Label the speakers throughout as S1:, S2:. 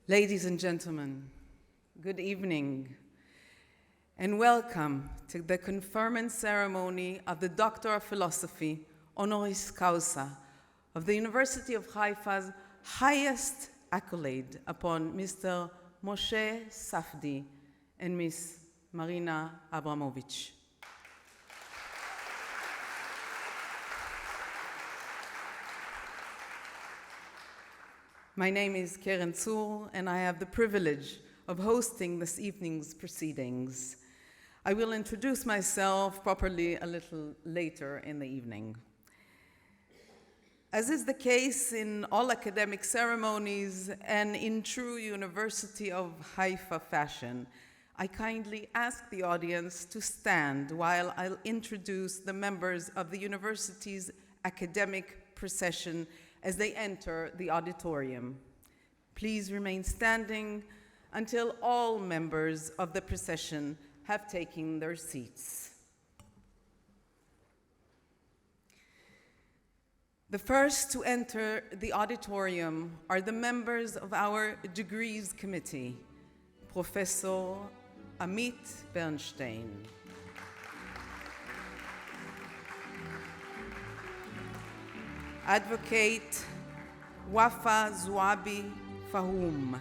S1: Ladies and gentlemen, good evening and welcome to the conferment ceremony of the Doctor of Philosophy, Honoris Causa, of the University of Haifa's highest accolade upon Mr. Moshe Safdie and Miss Marina Abramović. My name is Keren Tzur, and I have the privilege of hosting this evening's proceedings. I will introduce myself properly a little later in the evening. As is the case in all academic ceremonies and in true University of Haifa fashion, I kindly ask the audience to stand while I'll introduce the members of the university's academic procession as they enter the auditorium. Please remain standing until all members of the procession have taken their seats. The first to enter the auditorium are the members of our Degrees Committee, Professor Amit Bernstein, Advocate Wafa Zouabi Fahoum,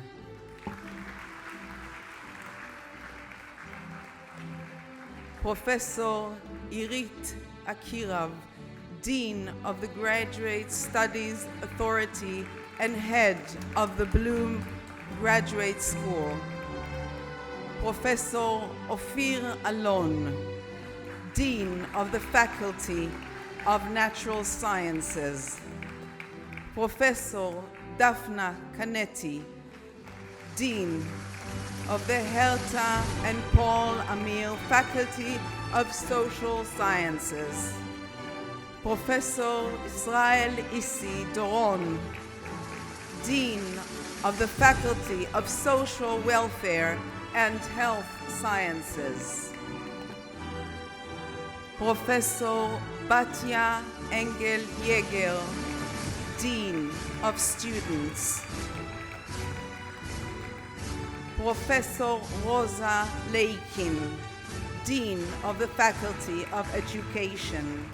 S1: Professor Irit Akirav, Dean of the Graduate Studies Authority and Head of the Bloom Graduate School, Professor Ophir Alon, Dean of the Faculty of Natural Sciences, Professor Daphna Canetti, Dean of the Herta and Paul Amir Faculty of Social Sciences, Professor Israel Issi Doron, Dean of the Faculty of Social Welfare and Health Sciences, Professor Batya Engel Yeger, Dean of Students, Professor Rosa Leikin, Dean of the Faculty of Education,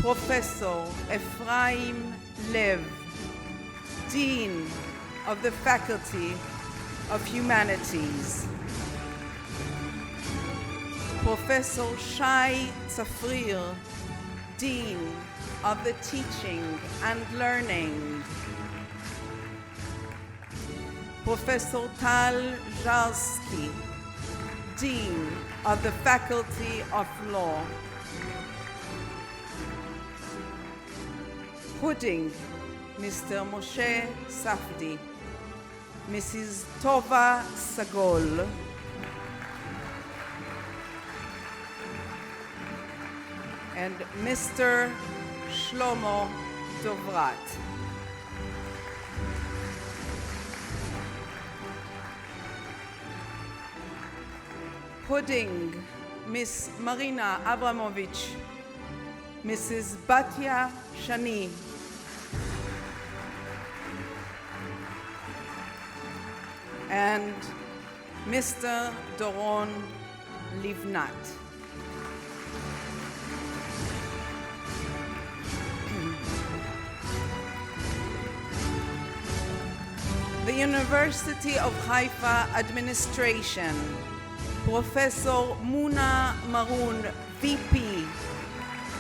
S1: Professor Ephraim Lev, Dean of the Faculty of Humanities, Professor Shai Tzafrir, Dean of the Teaching and Learning, Professor Tal Zharsky, Dean of the Faculty of Law, Pudding, Mr. Moshe Safdie, Mrs. Tova Sagol, and Mr. Shlomo Dovrat. Pudding, Miss Marina Abramović, Mrs. Batya Shani, and Mr. Doron Livnat. The University of Haifa Administration, Professor Muna Maroon, VP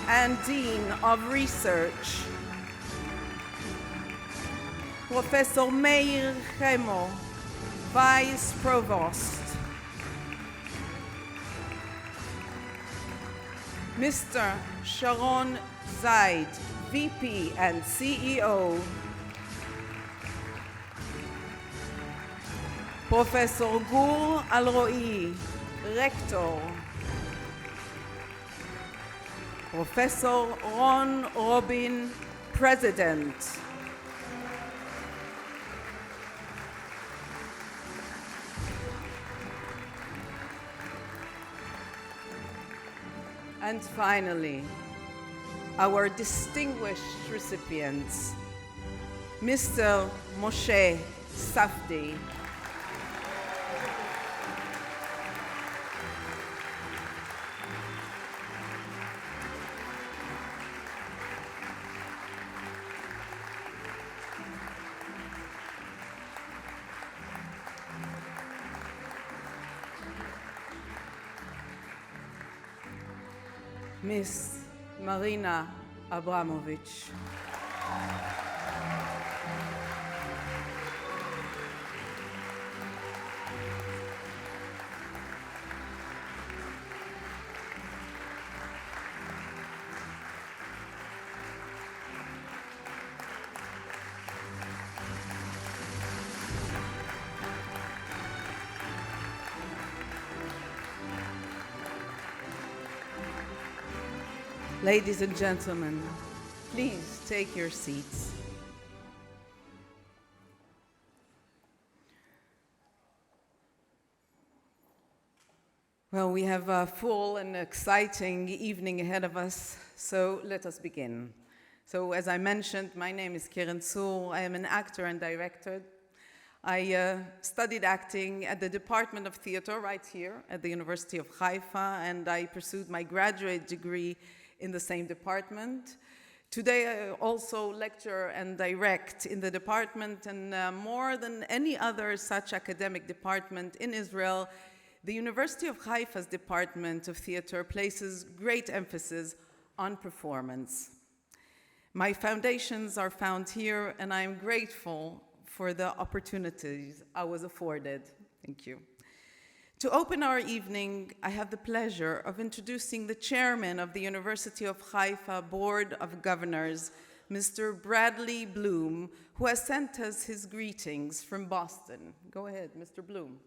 S1: and Dean of Research, Professor Meir Chemo, Vice Provost, Mr. Sharon Zaid, VP and CEO, Professor Gur Alroi, Rector, Professor Ron Robin, President, and finally, our distinguished recipients, Mr. Moshe Safdie. Miss Marina Abramović. Ladies and gentlemen, please take your seats. Well, we have a full and exciting evening ahead of us, so let us begin. So, as I mentioned, my name is Keren Tzur. I am an actor and director. I studied acting at the Department of Theater right here at the University of Haifa, and I pursued my graduate degree in the same department. Today I also lecture and direct in the department, and more than any other such academic department in Israel, the University of Haifa's Department of Theater places great emphasis on performance. My foundations are found here, and I am grateful for the opportunities I was afforded. Thank you. To open our evening, I have the pleasure of introducing the chairman of the University of Haifa Board of Governors, Mr. Bradley Bloom, who has sent us his greetings from Boston. Go ahead, Mr. Bloom.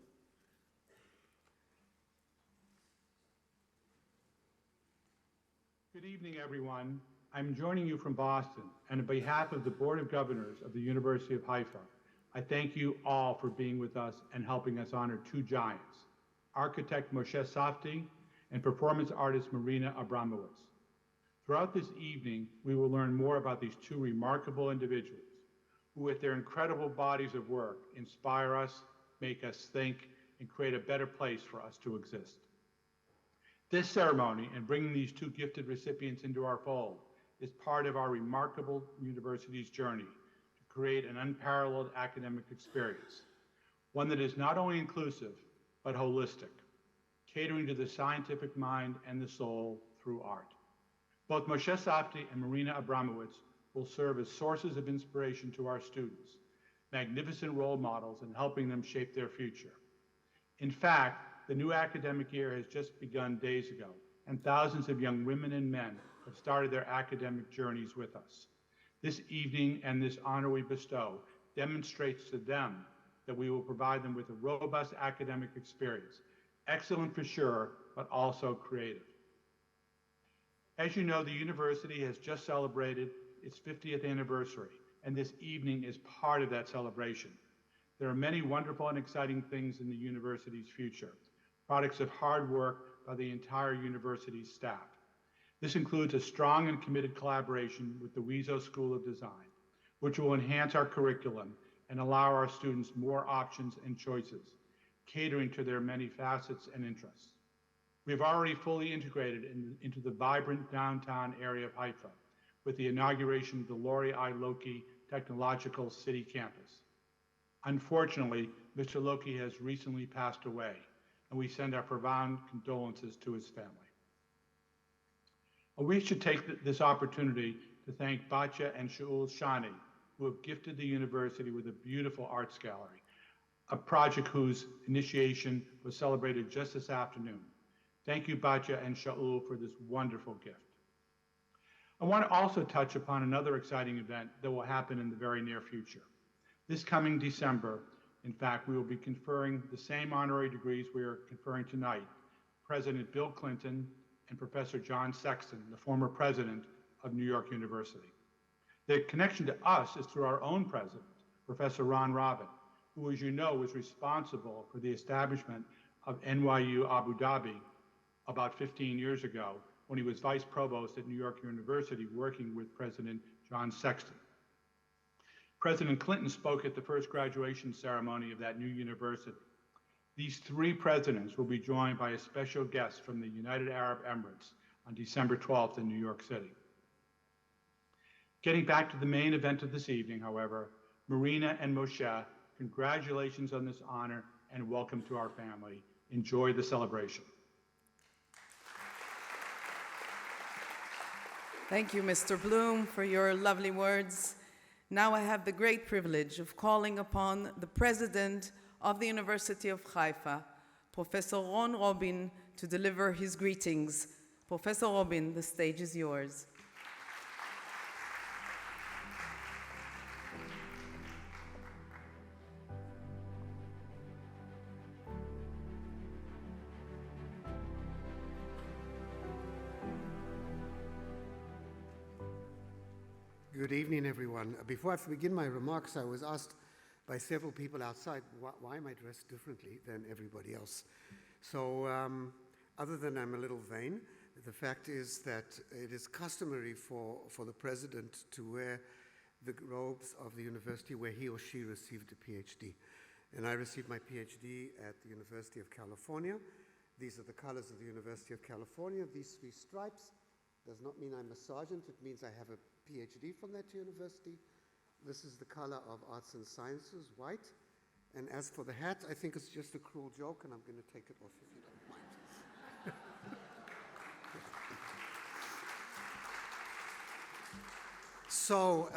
S2: Good evening, everyone. I'm joining you from Boston, and on behalf of the Board of Governors of the University of Haifa, I thank you all for being with us and helping us honor two giants, architect Moshe Safdie and performance artist Marina Abramović. Throughout this evening, we will learn more about these two remarkable individuals who, with their incredible bodies of work, inspire us, make us think, and create a better place for us to exist. This ceremony and bringing these two gifted recipients into our fold is part of our remarkable university's journey to create an unparalleled academic experience, one that is not only inclusive, but holistic, catering to the scientific mind and the soul through art. Both Moshe Safdie and Marina Abramović will serve as sources of inspiration to our students, magnificent role models in helping them shape their future. In fact, the new academic year has just begun days ago, and thousands of young women and men have started their academic journeys with us. This evening and this honor we bestow demonstrates to them that we will provide them with a robust academic experience, excellent for sure, but also creative. As you know, the university has just celebrated its 50th anniversary, and this evening is part of that celebration. There are many wonderful and exciting things in the university's future, products of hard work by the entire university's staff. This includes a strong and committed collaboration with the Wiesel School of Design, which will enhance our curriculum and allow our students more options and choices, catering to their many facets and interests. We have already fully integrated into the vibrant downtown area of Haifa with the inauguration of the Lori I. Loki Technological City Campus. Unfortunately, Mr. Loki has recently passed away, and we send our profound condolences to his family. We should take this opportunity to thank Batya and Shaul Shani, who have gifted the university with a beautiful arts gallery, a project whose initiation was celebrated just this afternoon. Thank you, Batya and Shaul, for this wonderful gift. I want to also touch upon another exciting event that will happen in the very near future. This coming December, in fact, we will be conferring the same honorary degrees we are conferring tonight, President Bill Clinton and Professor John Sexton, the former president of New York University. The connection to us is through our own president, Professor Ron Robin, who, as you know, was responsible for the establishment of NYU Abu Dhabi about 15 years ago when he was vice provost at New York University working with President John Sexton. President Clinton spoke at the first graduation ceremony of that new university. These three presidents will be joined by a special guest from the United Arab Emirates on December 12th in New York City. Getting back to the main event of this evening, however, Marina and Moshe, congratulations on this honor and welcome to our family. Enjoy the celebration.
S1: Thank you, Mr. Bloom, for your lovely words. Now I have the great privilege of calling upon the President of the University of Haifa, Professor Ron Robin, to deliver his greetings. Professor Robin, the stage is yours.
S3: Good evening, everyone. Before I begin my remarks, I was asked by several people outside, why am I dressed differently than everybody else? So, other than I'm a little vain, the fact is that it is customary for the president to wear the robes of the university where he or she received a PhD. And I received my PhD at the University of California. These are the colors of the University of California. These three stripes does not mean I'm a sergeant. It means I have a PhD from that university. This is the color of arts and sciences, white. And as for the hat, I think it's just a cruel joke, and I'm going to take it off if you don't mind. So,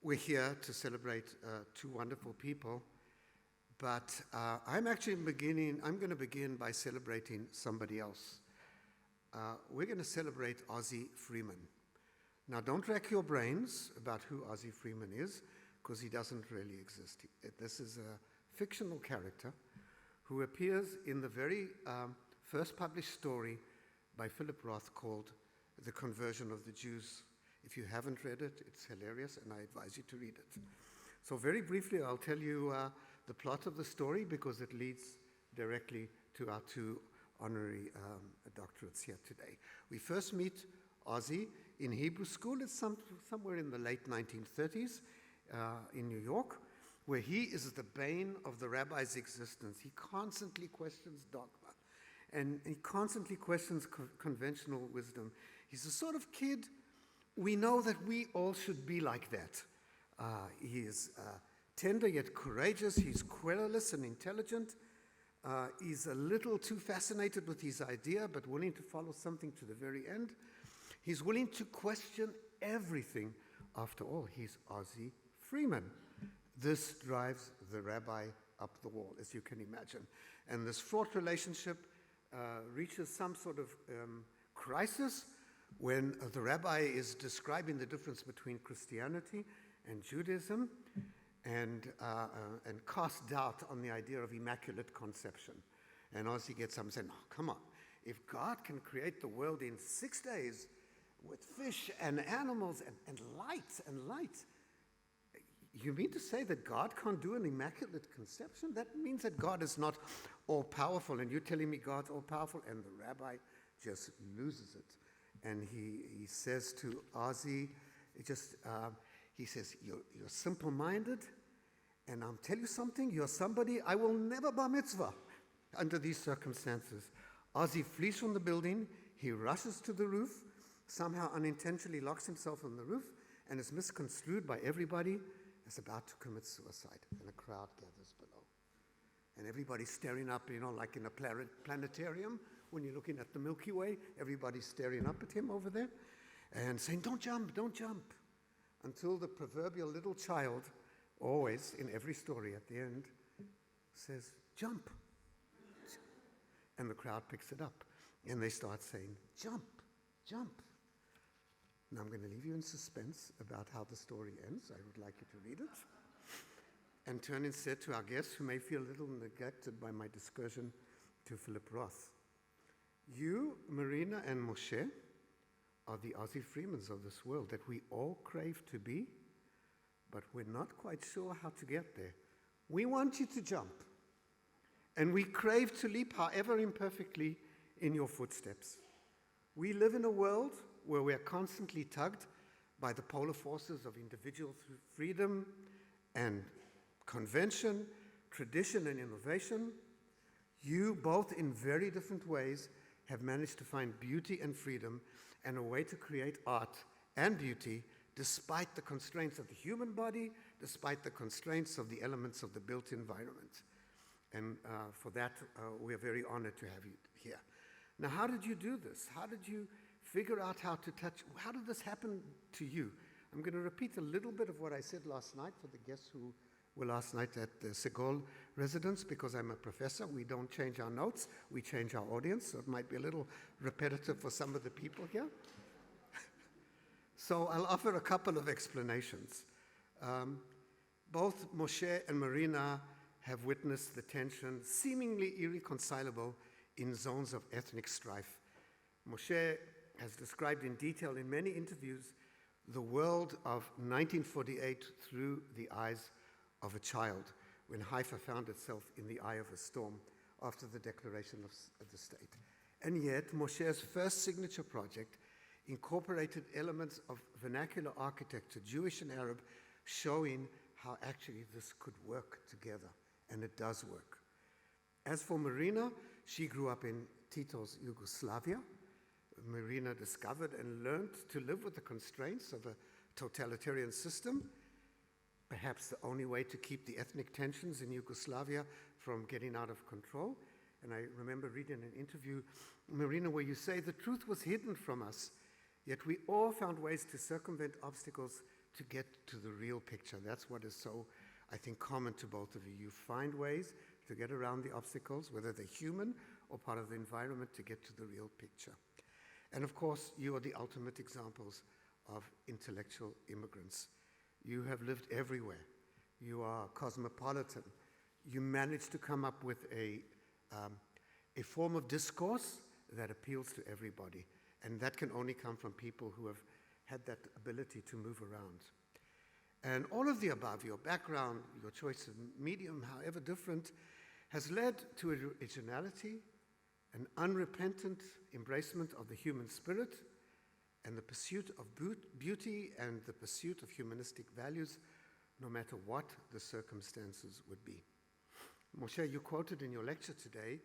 S3: we're here to celebrate two wonderful people, but I'm going to begin by celebrating somebody else. We're going to celebrate Ozzie Freeman. Now, don't rack your brains about who Ozzie Freeman is, because he doesn't really exist. This is a fictional character who appears in the very first published story by Philip Roth called The Conversion of the Jews. If you haven't read it, it's hilarious, and I advise you to read it. So very briefly, I'll tell you the plot of the story, because it leads directly to our two honorary doctorates here today. We first meet Ozzie in Hebrew school. It's somewhere in the late 1930s in New York, where he is the bane of the rabbi's existence. He constantly questions dogma, and he constantly questions conventional wisdom. He's the sort of kid we know that we all should be like that. He is tender yet courageous. He's querulous and intelligent. He's a little too fascinated with his idea, but willing to follow something to the very end. He's willing to question everything. After all, he's Ozzie Freeman. This drives the rabbi up the wall, as you can imagine. And this fraught relationship reaches some sort of crisis when the rabbi is describing the difference between Christianity and Judaism, and cast doubt on the idea of immaculate conception. And Ozzie gets up and says, "No, come on. If God can create the world in 6 days with fish and animals and light, you mean to say that God can't do an immaculate conception? That means that God is not all-powerful, and you're telling me God's all-powerful?" And the rabbi just loses it. And he says to Ozzie, he says, you're simple-minded, and I'll tell you something, you're somebody I will never bar mitzvah under these circumstances. Ozzie flees from the building, he rushes to the roof, somehow unintentionally locks himself on the roof, and is misconstrued by everybody as about to commit suicide, and a crowd gathers below. And everybody's staring up, like in a planetarium, when you're looking at the Milky Way, everybody's staring up at him over there, and saying, "Don't jump, don't jump." Until the proverbial little child, always in every story at the end, says, "Jump." And the crowd picks it up. And they start saying, "Jump, jump." Now I'm going to leave you in suspense about how the story ends. I would like you to read it. And turn instead to our guests, who may feel a little neglected by my discursion, to Philip Roth. You, Marina, and Moshe are the Ozzie Freemans of this world that we all crave to be, but we're not quite sure how to get there. We want you to jump, and we crave to leap, however imperfectly, in your footsteps. We live in a world where we are constantly tugged by the polar forces of individual freedom and convention, tradition and innovation, you, both in very different ways, have managed to find beauty and freedom and a way to create art and beauty despite the constraints of the human body, despite the constraints of the elements of the built environment. And for that, we're very honored to have you here. Now, how did you do this? How did you figure out how to touch? How did this happen to you? I'm going to repeat a little bit of what I said last night for the guests who were last night at the Segol residence, because I'm a professor. We don't change our notes, we change our audience, so it might be a little repetitive for some of the people here. So I'll offer a couple of explanations. Both Moshe and Marina have witnessed the tension, seemingly irreconcilable, in zones of ethnic strife. Moshe has described in detail in many interviews the world of 1948 through the eyes of a child, when Haifa found itself in the eye of a storm after the declaration of the state. And yet, Moshe's first signature project incorporated elements of vernacular architecture, Jewish and Arab, showing how actually this could work together, and it does work. As for Marina, she grew up in Tito's Yugoslavia. Marina discovered and learned to live with the constraints of a totalitarian system, perhaps the only way to keep the ethnic tensions in Yugoslavia from getting out of control. And I remember reading an interview, Marina, where you say, the truth was hidden from us, yet we all found ways to circumvent obstacles to get to the real picture. That's what is so, I think, common to both of you. You find ways to get around the obstacles, whether they're human or part of the environment, to get to the real picture. And of course, you are the ultimate examples of intellectual immigrants. You have lived everywhere. You are cosmopolitan. You managed to come up with a form of discourse that appeals to everybody. And that can only come from people who have had that ability to move around. And all of the above, your background, your choice of medium, however different, has led to originality, an unrepentant embracement of the human spirit, and the pursuit of beauty and the pursuit of humanistic values, no matter what the circumstances would be. Moshe, you quoted in your lecture today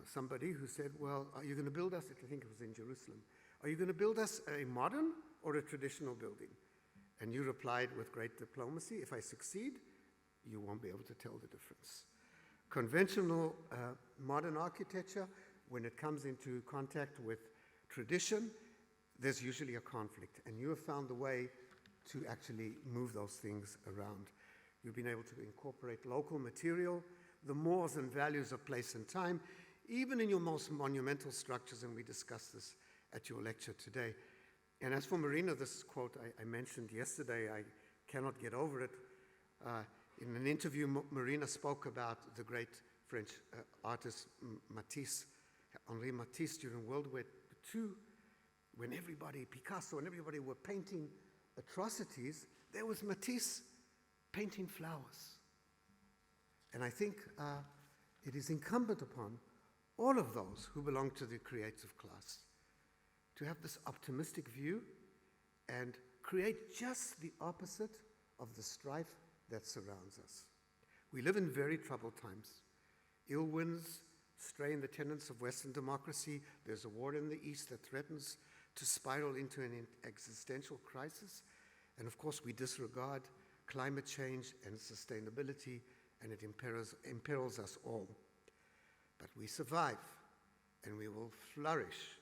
S3: somebody who said, well, are you going to build us, I think it was in Jerusalem, are you going to build us a modern or a traditional building? And you replied with great diplomacy, if I succeed, you won't be able to tell the difference. Conventional modern architecture, when it comes into contact with tradition, there's usually a conflict, and you have found the way to actually move those things around. You've been able to incorporate local material, the mores and values of place and time, even in your most monumental structures, and we discussed this at your lecture today. And as for Marina, this quote I mentioned yesterday, I cannot get over it. In an interview, Marina spoke about the great French artist Matisse, Henri Matisse, during World War II, when everybody, Picasso and everybody were painting atrocities, there was Matisse painting flowers. And I think it is incumbent upon all of those who belong to the creative class to have this optimistic view and create just the opposite of the strife that surrounds us. We live in very troubled times. Ill winds strain the tenets of Western democracy. There's a war in the East that threatens to spiral into an existential crisis. And of course, we disregard climate change and sustainability, and it imperils us all. But we survive, and we will flourish,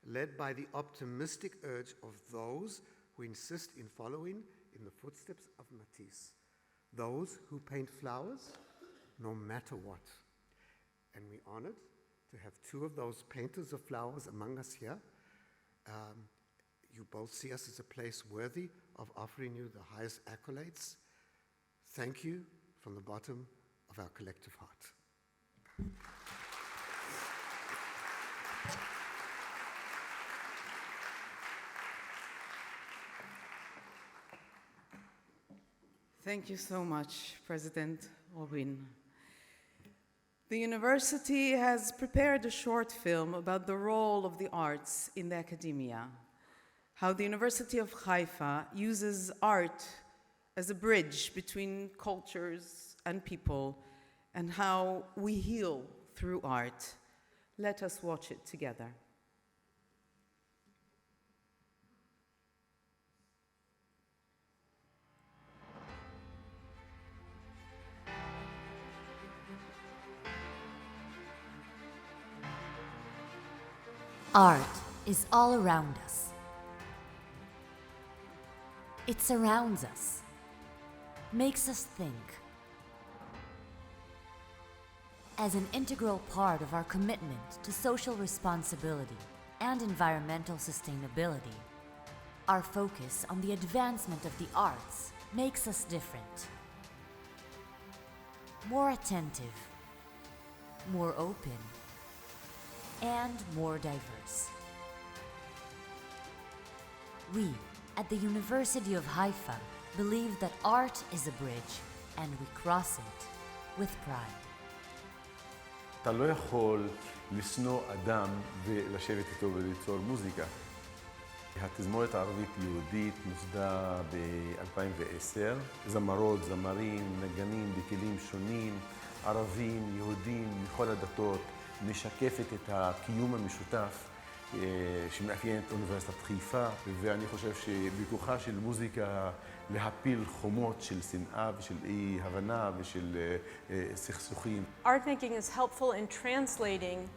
S3: led by the optimistic urge of those who insist in following in the footsteps of Matisse, those who paint flowers no matter what. And we're honored to have two of those painters of flowers among us here. You both see us as a place worthy of offering you the highest accolades. Thank you from the bottom of our collective heart.
S1: Thank you so much, President Robin. The university has prepared a short film about the role of the arts in the academia. how the University of Haifa uses art as a bridge between cultures and people, and how we heal through art. Let us watch it together.
S4: Art is all around us. It surrounds us, makes us think. As an integral part of our commitment to social responsibility and environmental sustainability, our focus on the advancement of the arts makes us different. More attentive, more open, and more diverse. We, at the University of Haifa, believe that art is a bridge, and we cross it with pride.
S5: אתה לא יכול לשנוא אדם ולשבת איתו וליצור מוזיקה. התזמורת הערבית-יהודית נוסדה ב-2010. זמרות, זמרים, נגנים בכלים שונים, ערבים, יהודים, מכל הדתות, משקפת את הקיום המשותף שמאפיין את אוניברסיטת חיפה, ואני חושב שבכוחה של מוזיקה להפיל חומות של שנאה ושל אי הבנה ושל סכסוכים.
S6: Art making is helpful in translating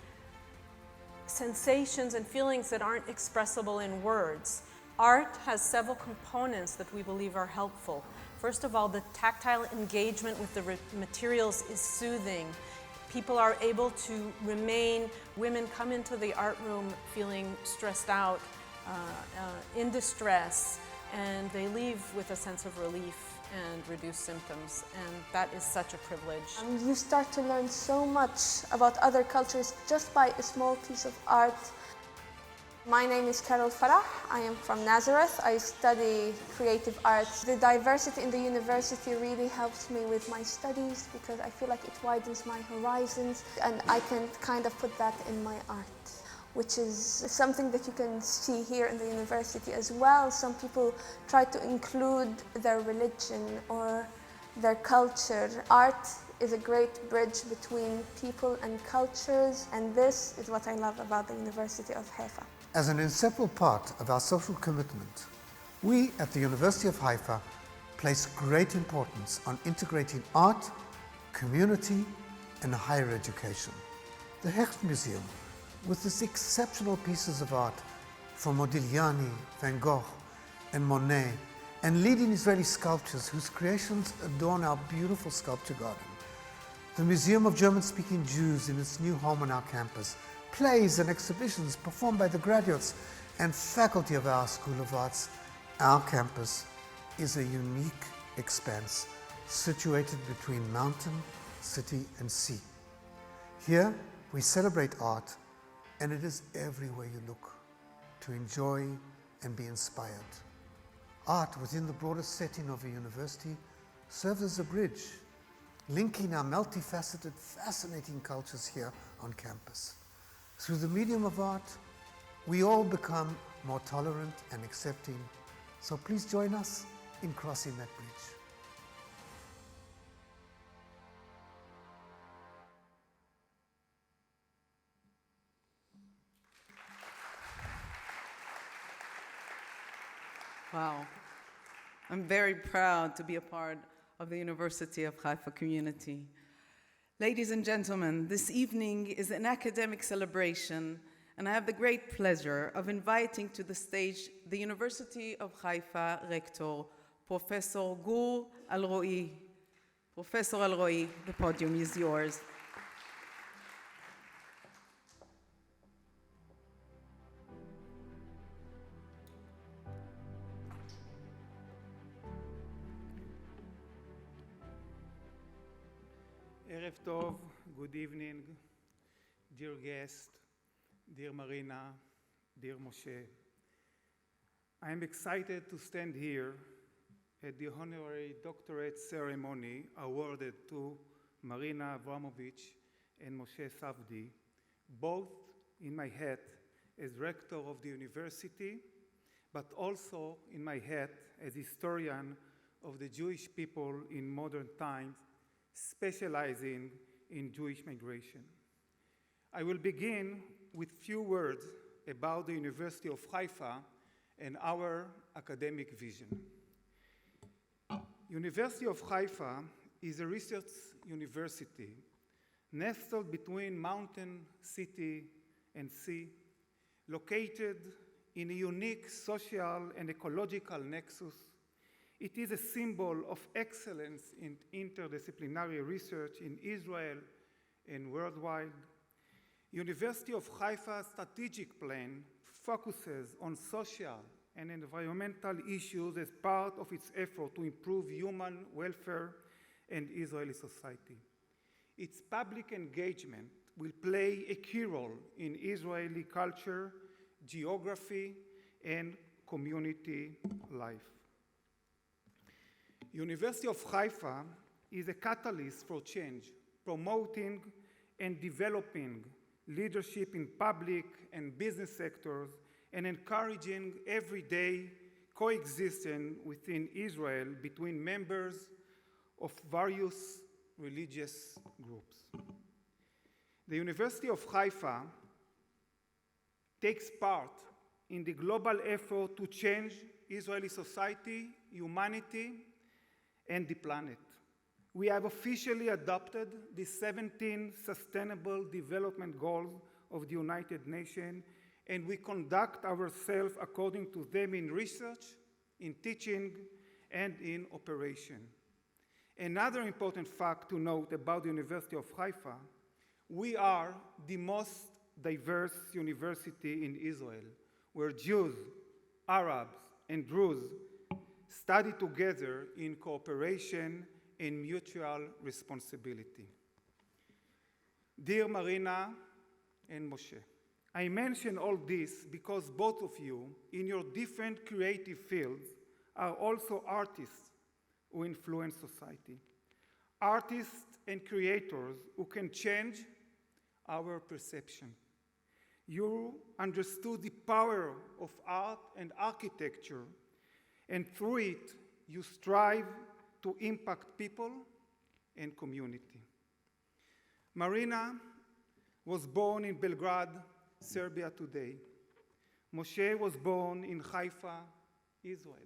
S6: sensations and feelings that aren't expressible in words. Art has several components that we believe are helpful. First of all, the tactile engagement with the materials is soothing. People are able to remain, women come into the art room feeling stressed out, in distress, and they leave with a sense of relief and reduced symptoms, and that is such a privilege.
S7: You start to learn so much about other cultures just by a small piece of art. My name is Carol Farah. I am from Nazareth. I study creative arts. The diversity in the university really helps me with my studies because I feel like it widens my horizons, and I can kind of put that in my art, which is something that you can see here in the university as well. Some people try to include their religion or their culture. Art is a great bridge between people and cultures, and this is what I love about the University of Haifa.
S3: As an inseparable part of our social commitment, we at the University of Haifa place great importance on integrating art, community, and higher education. The Hecht Museum, with its exceptional pieces of art from Modigliani, Van Gogh, and Monet, and leading Israeli sculptures whose creations adorn our beautiful sculpture garden. The Museum of German-speaking Jews in its new home on our campus, plays and exhibitions performed by the graduates and faculty of our School of Arts. Our campus is a unique expanse situated between mountain, city, and sea. Here we celebrate art, and it is everywhere you look to enjoy and be inspired. Art within the broader setting of a university serves as a bridge, linking our multifaceted, fascinating cultures here on campus. Through the medium of art, we all become more tolerant and accepting. So please join us in crossing that bridge.
S1: Wow. I'm very proud to be a part of the University of Haifa community. Ladies and gentlemen, this evening is an academic celebration, and I have the great pleasure of inviting to the stage the University of Haifa Rector, Professor Gur Alroi. Professor Alroi, the podium is yours.
S8: Erev Tov, good evening, dear guest, dear Marina, dear Moshe. I am excited to stand here at the Honorary Doctorate ceremony awarded to Marina Abramović and Moshe Safdie, both in my hat as Rector of the University, but also in my hat as historian of the Jewish people in modern times, specializing in Jewish migration. I will begin with few words about the University of Haifa and our academic vision. University of Haifa is a research university nestled between mountain, city, and sea, located in a unique social and ecological nexus. It is a symbol of excellence in interdisciplinary research in Israel and worldwide. University of Haifa's strategic plan focuses on social and environmental issues as part of its effort to improve human welfare and Israeli society. Its public engagement will play a key role in Israeli culture, geography, and community life. University of Haifa is a catalyst for change, promoting and developing leadership in public and business sectors, and encouraging everyday coexistence within Israel between members of various religious groups. The University of Haifa takes part in the global effort to change Israeli society, humanity, and the planet. We have officially adopted the 17 Sustainable Development Goals of the United Nations, and we conduct ourselves according to them in research, in teaching, and in operation. Another important fact to note about the University of Haifa, we are the most diverse university in Israel, where Jews, Arabs, and Druze study together in cooperation and mutual responsibility. Dear Marina and Moshe, I mention all this because both of you, in your different creative fields, are also artists who influence society. Artists and creators who can change our perception. You understood the power of art and architecture, and through it, you strive to impact people and community. Marina was born in Belgrade, Serbia today. Moshe was born in Haifa, Israel.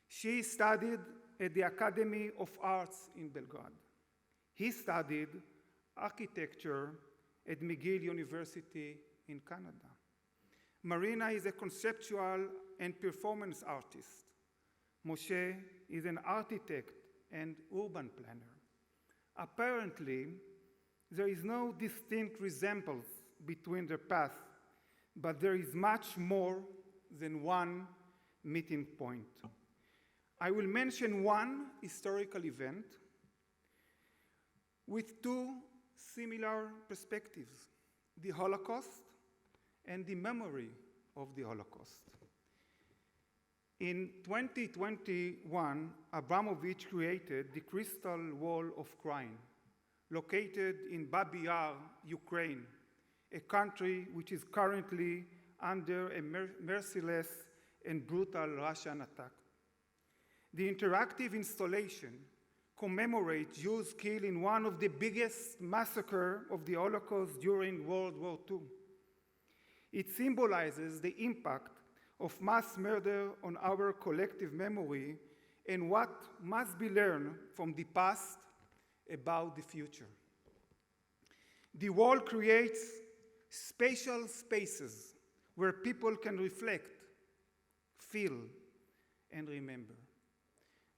S8: She studied at the Academy of Arts in Belgrade. He studied architecture at McGill University in Canada. Marina is a conceptual and performance artist. Moshe is an architect and urban planner. Apparently, there is no distinct resemblance between their paths, but there is much more than one meeting point. I will mention one historical event with two similar perspectives, the Holocaust and the memory of the Holocaust. In 2021, Abramović created the Crystal Wall of Crime, located in Babi Yar, Ukraine, a country which is currently under a merciless and brutal Russian attack. The interactive installation commemorates Jews killed in one of the biggest massacres of the Holocaust during World War II. It symbolizes the impact of mass murder on our collective memory and what must be learned from the past about the future. The wall creates spatial spaces where people can reflect, feel, and remember.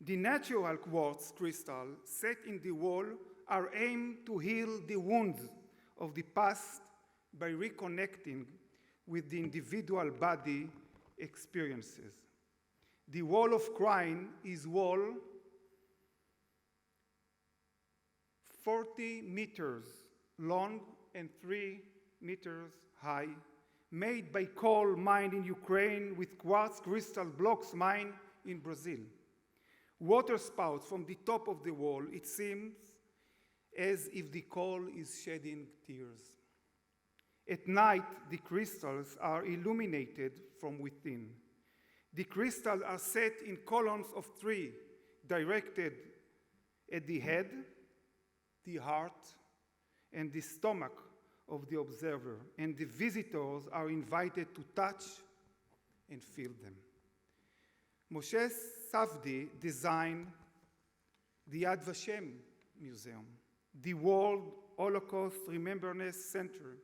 S8: The natural quartz crystal set in the wall are aimed to heal the wounds of the past by reconnecting with the individual body experiences. The wall of crime is wall 40 meters long and 3 meters high, made by coal mined in Ukraine with quartz crystal blocks mined in Brazil. Water spouts from the top of the wall, it seems as if the coal is shedding tears. At night, the crystals are illuminated from within. The crystals are set in columns of 3, directed at the head, the heart, and the stomach of the observer, and the visitors are invited to touch and feel them. Moshe Safdie designed the Yad Vashem Museum, the World Holocaust Remembrance Center.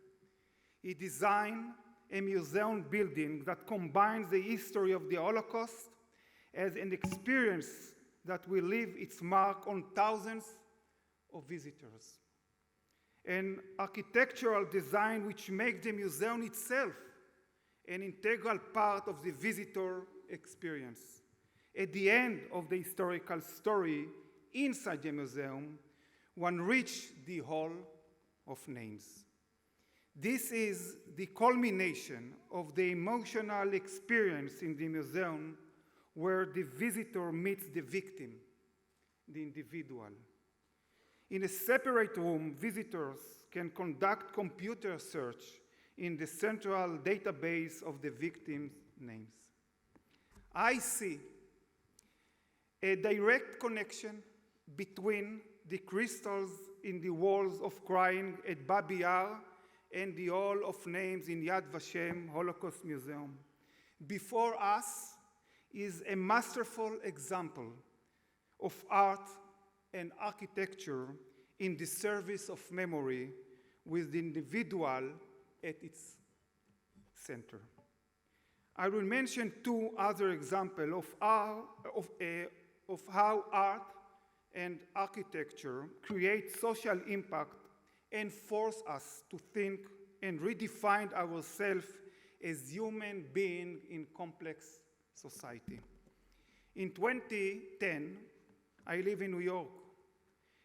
S8: He designed a museum building that combines the history of the Holocaust as an experience that will leave its mark on thousands of visitors. An architectural design which makes the museum itself an integral part of the visitor experience. At the end of the historical story inside the museum, one reaches the Hall of Names. This is the culmination of the emotional experience in the museum where the visitor meets the victim, the individual. In a separate room, visitors can conduct computer search in the central database of the victims' names. I see a direct connection between the crystals in the walls of crying at Babi Yar and the Hall of Names in Yad Vashem Holocaust Museum. Before us is a masterful example of art and architecture in the service of memory with the individual at its center. I will mention 2 other examples of how art and architecture create social impact and force us to think and redefine ourselves as human beings in complex society. In 2010, I live in New York,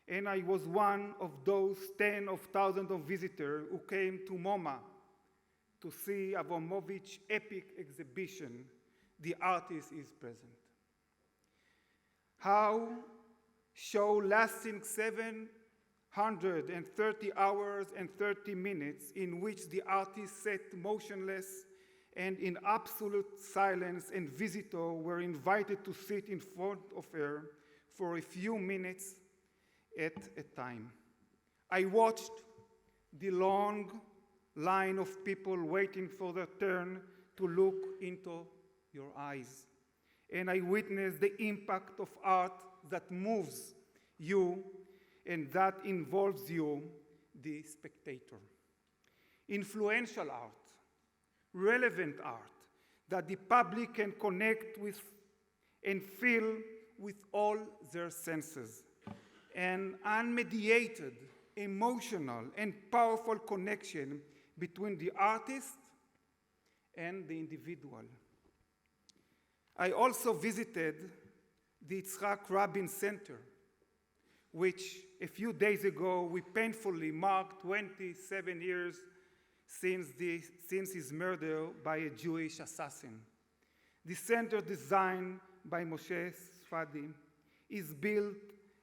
S8: and I was one of those tens of thousands of visitors who came to MoMA to see Abramović's epic exhibition, The Artist is Present. How show lasting 730 hours and 30 minutes in which the artist sat motionless and in absolute silence, and visitors were invited to sit in front of her for a few minutes at a time. I watched the long line of people waiting for their turn to look into your eyes, and I witnessed the impact of art that moves you and that involves you, the spectator. Influential art, relevant art, that the public can connect with and feel with all their senses. An unmediated, emotional, and powerful connection between the artist and the individual. I also visited the Yitzhak Rabin Center, which a few days ago we painfully marked 27 years since his murder by a Jewish assassin. The center, designed by Moshe Safdie, is built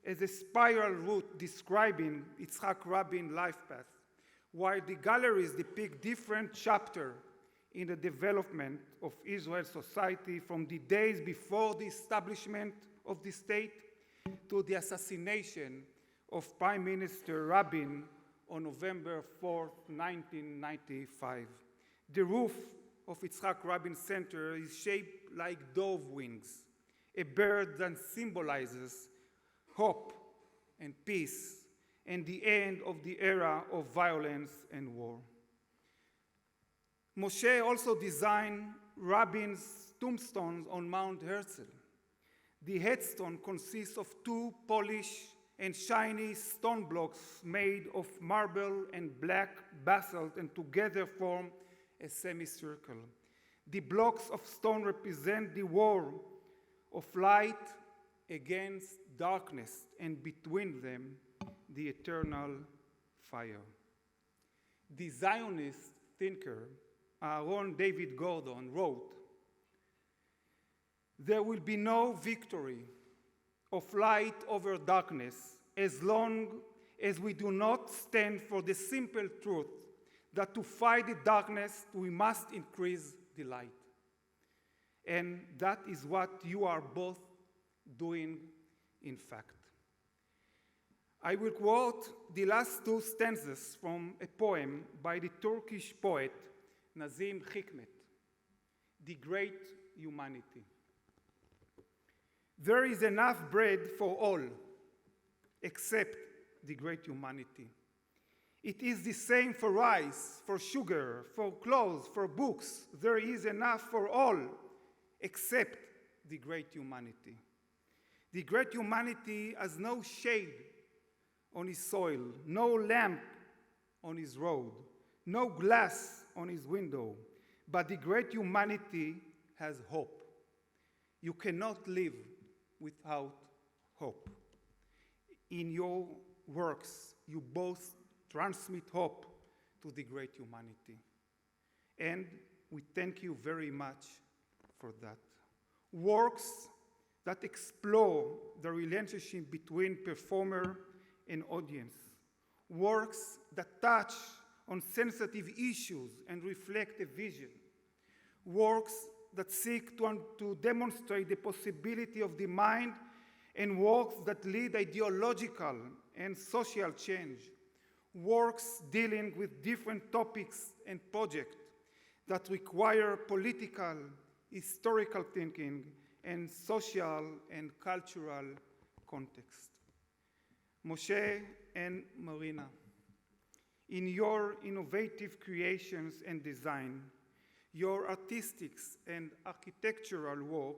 S8: as a spiral route describing Yitzhak Rabin's life path, while the galleries depict different chapters in the development of Israel society from the days before the establishment of the state to the assassination of Prime Minister Rabin on November 4, 1995. The roof of Yitzhak Rabin Center is shaped like dove wings, a bird that symbolizes hope and peace and the end of the era of violence and war. Moshe also designed Rabin's tombstones on Mount Herzl. The headstone consists of 2 polished and shiny stone blocks made of marble and black basalt and together form a semicircle. The blocks of stone represent the war of light against darkness, and between them, the eternal fire. The Zionist thinker, Aaron David Gordon, wrote, "There will be no victory of light over darkness as long as we do not stand for the simple truth that to fight the darkness, we must increase the light." And that is what you are both doing, in fact. I will quote the last two stanzas from a poem by the Turkish poet Nazim Hikmet, The Great Humanity. There is enough bread for all, except the great humanity. It is the same for rice, for sugar, for clothes, for books. There is enough for all, except the great humanity. The great humanity has no shade on his soil, no lamp on his road, no glass on his window, but the great humanity has hope. You cannot live without hope. In your works, you both transmit hope to the great humanity. And we thank you very much for that. Works that explore the relationship between performer and audience. Works that touch on sensitive issues and reflect a vision. Works that seek to demonstrate the possibility of the mind, and works that lead ideological and social change. Works dealing with different topics and projects that require political, historical thinking, and social and cultural context. Moshe and Marina, in your innovative creations and design, your artistic and architectural work,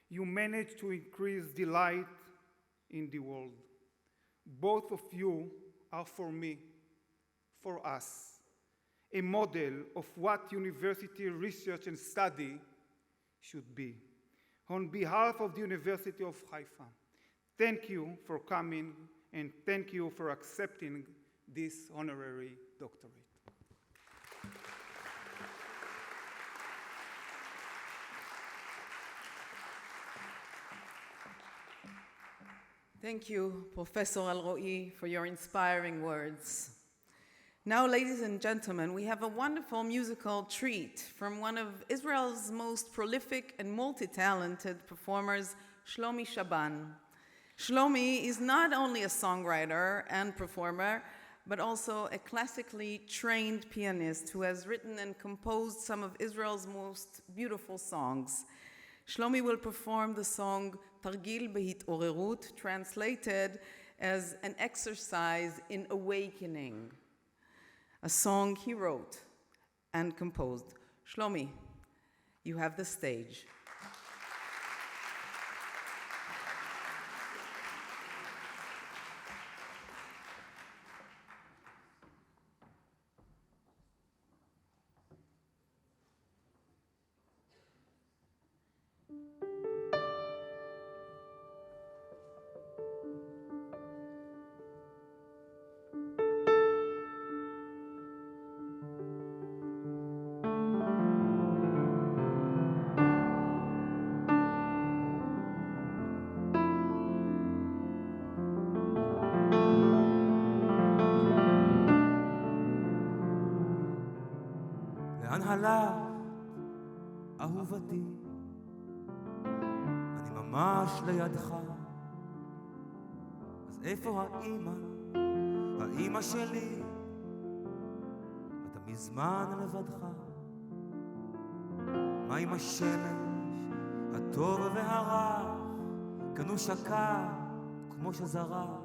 S8: you manage to increase delight in the world. Both of you are, for me, for us, a model of what university research and study should be. On behalf of the University of Haifa, thank you for coming and thank you for accepting this honorary doctorate.
S1: Thank you, Professor Alroi, for your inspiring words. Now, ladies and gentlemen, we have a wonderful musical treat from one of Israel's most prolific and multi-talented performers, Shlomi Shaban. Shlomi is not only a songwriter and performer, but also a classically trained pianist who has written and composed some of Israel's most beautiful songs. Shlomi will perform the song Targil Behit'orerut, translated as an exercise in awakening, a song he wrote and composed. Shlomi, you have the stage.
S9: לאן הלכת, אהובתי? אני ממש לידך. אז איפה האמא, האמא שלי? אתה מזמן לבדך. מה עם השמש, הטוב והרע? כאן הוא שקע כמו שזרח.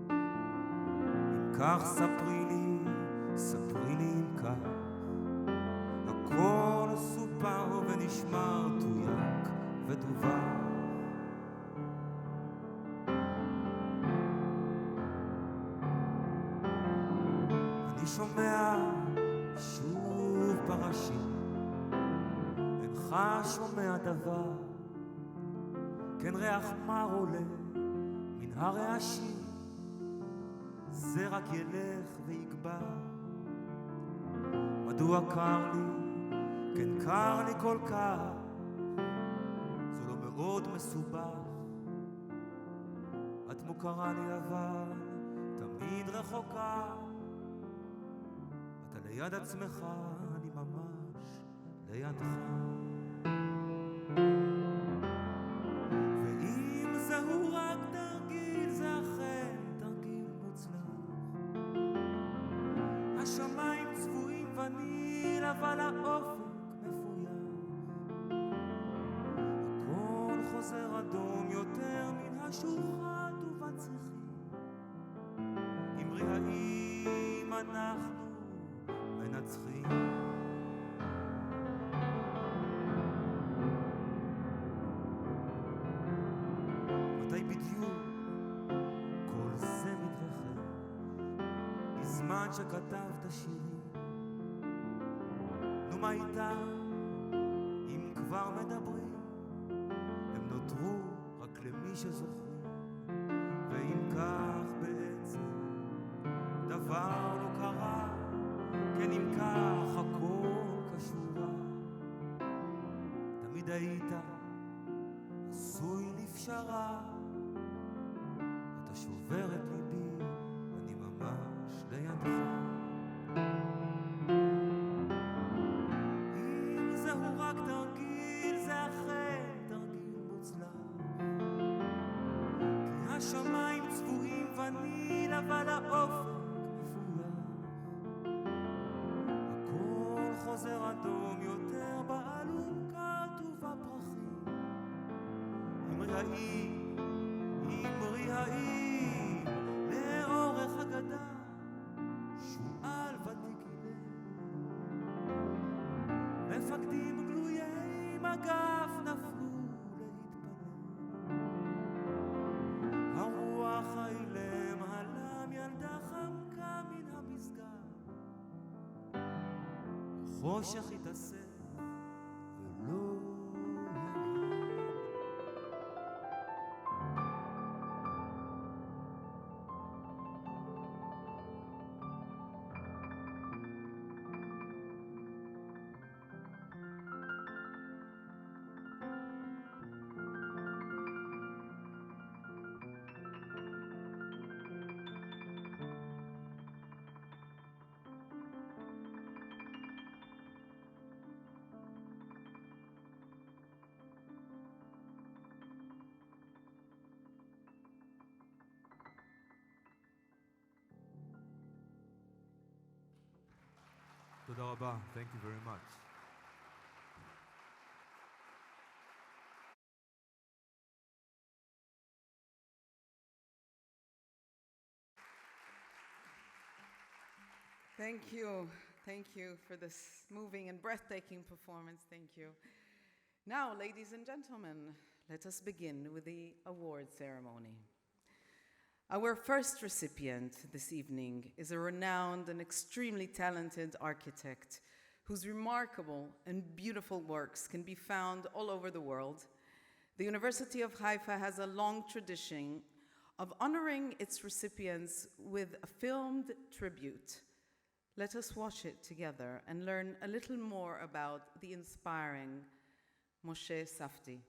S9: אם כך ספרי לי אם כך. הכל סופר ונשמר תויק ודובר. אני שומע שוב פרשים, אינך שומע דבר, כן ריח מר עולה מן הרעשים, זה רק ילך ויגבר. מדוע קר לי? כן קר לי כל כך, זה לא מאוד מסובך. את מוכרה לי אבל תמיד רחוקה. אתה ליד עצמך, אני ממש לידך. אבל האופק מפויר. הכל חוזר אדום יותר מן השוחד ובצריכים. אמרי האם אנחנו מנצחים. מתי בדיוק כל זה מתרחש? בזמן שכתבת שירים. נו מה איתה אם כבר מדברים? הם נותרו רק למי שזוכרים. ואם כך בעצם דבר לא קרה, כן אם כך הכל קשורה. תמיד היית עשוי לפשרה. אתה שובר את ליבי, אני ממש לידך. אם זהו רק תרגיל, זה אכן תרגיל מוצלח. כי השמיים צבועים וניל, אבל האופק מפויח. הכל חוזר אדום יותר, באלונקה ובפרחים. אמרי האם, אמרי האם, לאורך הגדה שועל ותיק הלל. מפקדים גלויי מגף נפלו להתפלל. הרוח האילם הלם, ילדה חמקה מן המסגר. החושך התאסף ולא
S10: תודה רבה. Thank you very much.
S1: Thank you. Thank you for this moving and breathtaking performance. Thank you. Now, ladies and gentlemen, let us begin with the award ceremony. Our first recipient this evening is a renowned and extremely talented architect whose remarkable and beautiful works can be found all over the world. The University of Haifa has a long tradition of honoring its recipients with a filmed tribute. Let us watch it together and learn a little more about the inspiring Moshe Safdie.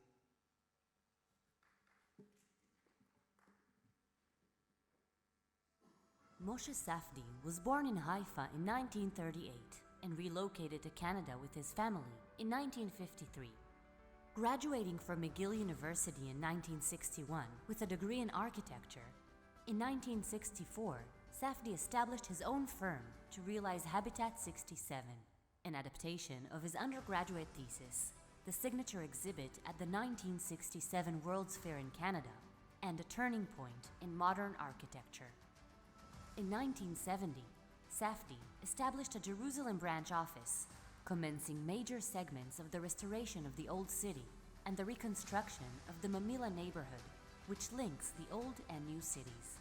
S4: Moshe Safdie was born in Haifa in 1938 and relocated to Canada with his family in 1953. Graduating from McGill University in 1961 with a degree in architecture, in 1964, Safdie established his own firm to realize Habitat 67, an adaptation of his undergraduate thesis, the signature exhibit at the 1967 World's Fair in Canada, and a turning point in modern architecture. In 1970, Safdie established a Jerusalem branch office, commencing major segments of the restoration of the Old City and the reconstruction of the Mamila neighborhood, which links the old and new cities.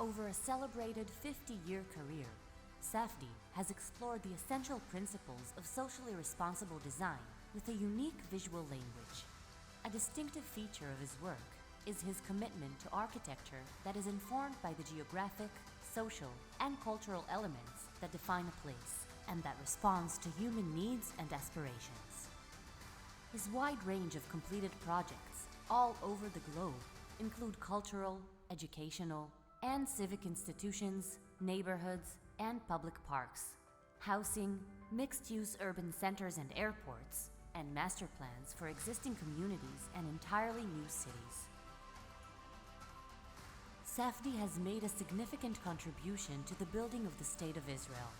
S4: Over a celebrated 50-year career, Safdie has explored the essential principles of socially responsible design with a unique visual language. A distinctive feature of his work is his commitment to architecture that is informed by the geographic, social, and cultural elements that define a place and that responds to human needs and aspirations. His wide range of completed projects all over the globe include cultural, educational, and civic institutions, neighborhoods, and public parks, housing, mixed-use urban centers and airports, and master plans for existing communities and entirely new cities. Safdie has made a significant contribution to the building of the State of Israel.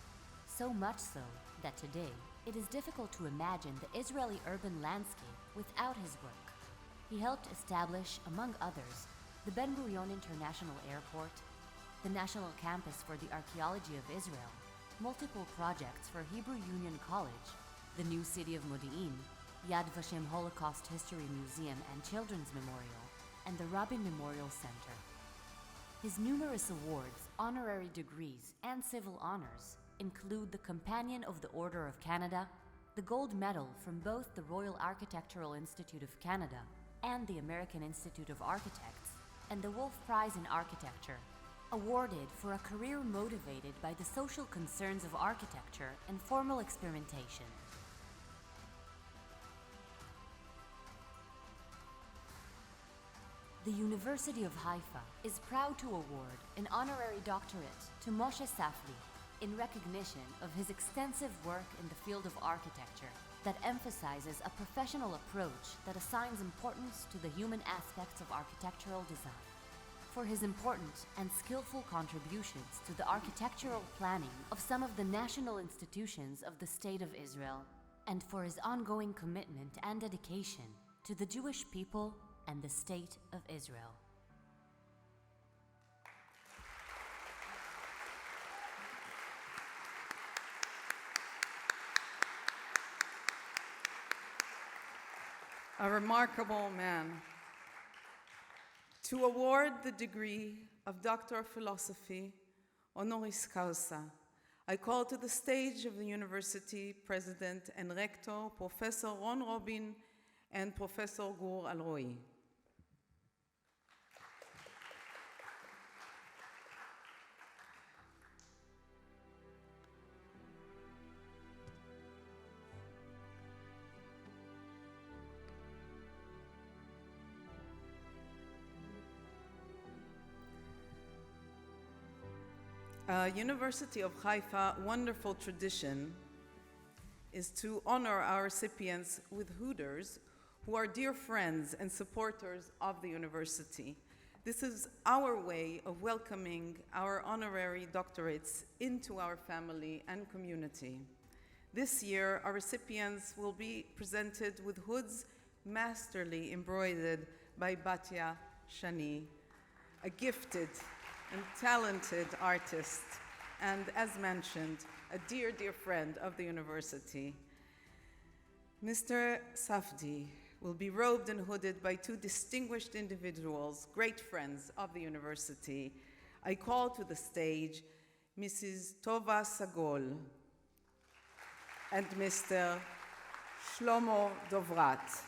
S4: So much so that today it is difficult to imagine the Israeli urban landscape without his work. He helped establish, among others, the Ben Gurion International Airport, the National Campus for the Archaeology of Israel, multiple projects for Hebrew Union College, the new city of Modi'in, Yad Vashem Holocaust History Museum and Children's Memorial, and the Rabin Memorial Center. His numerous awards, honorary degrees, and civil honors include the Companion of the Order of Canada, the Gold Medal from both the Royal Architectural Institute of Canada and the American Institute of Architects, and the Wolf Prize in Architecture, awarded for a career motivated by the social concerns of architecture and formal experimentation. The University of Haifa is proud to award an honorary doctorate to Moshe Safdie in recognition of his extensive work in the field of architecture that emphasizes a professional approach that assigns importance to the human aspects of architectural design. For his important and skillful contributions to the architectural planning of some of the national institutions of the State of Israel, and for his ongoing commitment and dedication to the Jewish people and the State of Israel.
S1: A remarkable man. To award the degree of Doctor of Philosophy, honoris causa, I call to the stage of the University President and Rector, Professor Ron Robin and Professor Gur Alroi. University of Haifa wonderful tradition is to honor our recipients with Hooters, who are dear friends and supporters of the university. This is our way of welcoming our honorary doctorates into our family and community. This year, our recipients will be presented with hoods masterly embroidered by Batya Shani, a gifted and talented artist, and as mentioned, a dear, dear friend of the university. Mr. Safdie will be robed and hooded by two distinguished individuals, great friends of the university. I call to the stage Mrs. Tova Sagol and Mr. Shlomo Dovrat.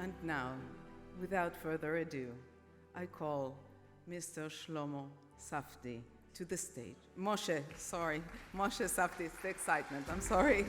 S1: And now, without further ado, I call Mr. Shlomo Safdie to the stage. Moshe Safdie, it's the excitement, I'm sorry.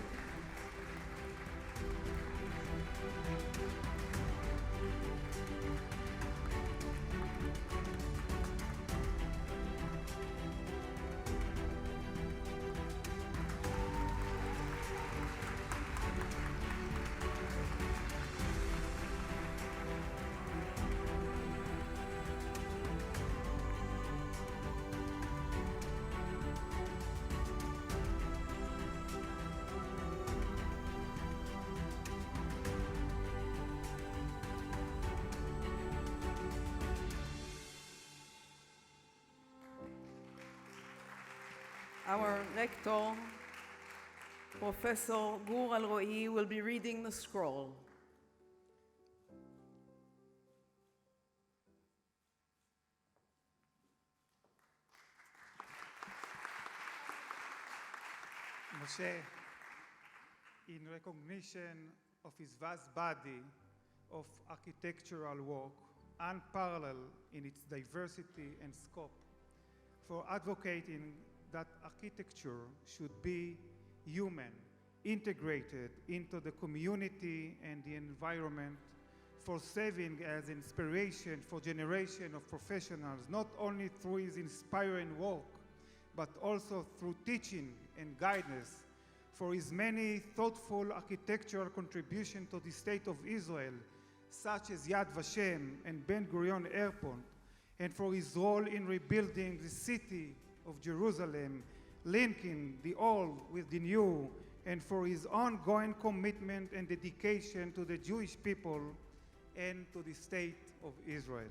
S1: Our rector, Professor Gur Alroi, will be reading the scroll.
S8: Moshe, in recognition of his vast body of architectural work, unparalleled in its diversity and scope, for advocating that architecture should be human integrated into the community and the environment, for serving as inspiration for generation of professionals, not only through his inspiring work, but also through teaching and guidance, for his many thoughtful architectural contributions to the State of Israel, such as Yad Vashem and Ben Gurion Airport, and for his role in rebuilding the city of Jerusalem, linking the old with the new, and for his ongoing commitment and dedication to the Jewish people and to the State of Israel.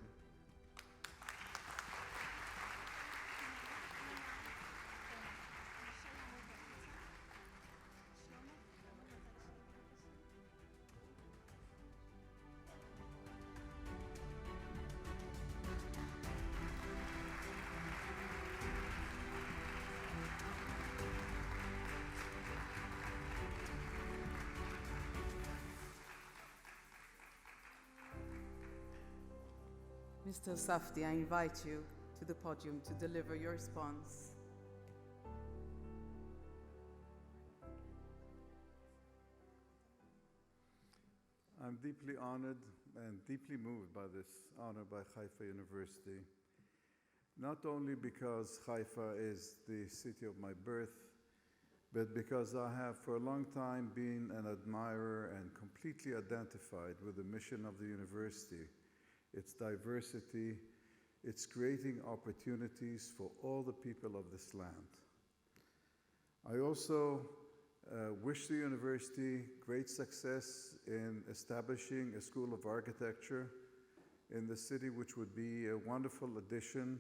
S1: Mr. Safdie, I invite you to the podium to deliver your response.
S11: I'm deeply honored and deeply moved by this honor by Haifa University, not only because Haifa is the city of my birth, but because I have for a long time been an admirer and completely identified with the mission of the university, its diversity, its creating opportunities for all the people of this land. I also wish the university great success in establishing a School of Architecture in the city, which would be a wonderful addition,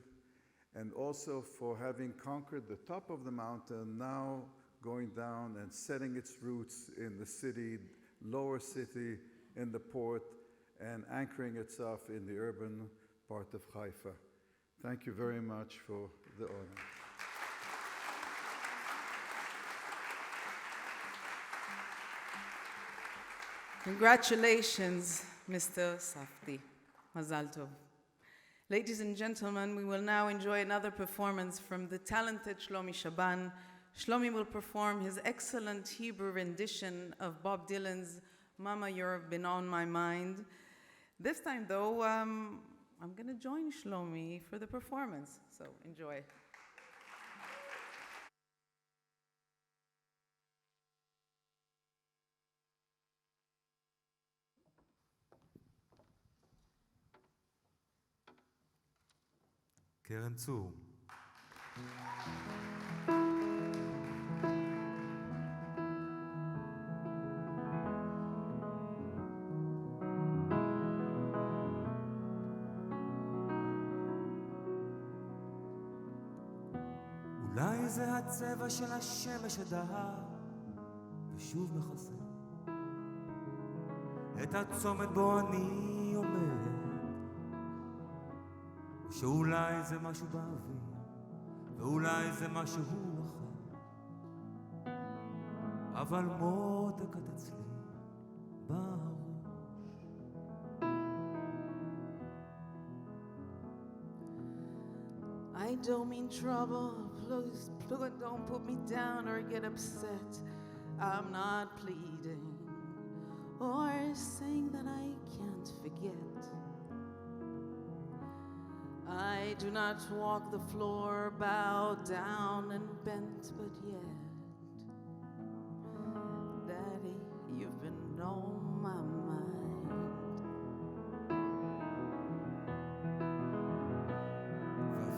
S11: and also for having conquered the top of the mountain, now going down and setting its roots in the city, lower city, in the port, and anchoring itself in the urban part of Haifa. Thank you very much for the honor.
S1: Congratulations, Mr. Safdie. Mazal tov. Ladies and gentlemen, we will now enjoy another performance from the talented Shlomi Shaban. Shlomi will perform his excellent Hebrew rendition of Bob Dylan's Mama, You've Been on My Mind. This time, though, I'm going to join Shlomi for the performance, so enjoy.
S10: קרן צור. אולי זה הצבע של השמש הדהר ושוב מכסה את הצומת בו אני עומד, או שאולי זה משהו באוויר ואולי זה משהו אחר, אבל מותק את אצלי בראש.
S1: I don't mean trouble, please don't put me down or get upset. I'm not pleading or saying that I can't forget. I do not walk the floor bowed down and bent, but yet, Daddy, you've been on my mind.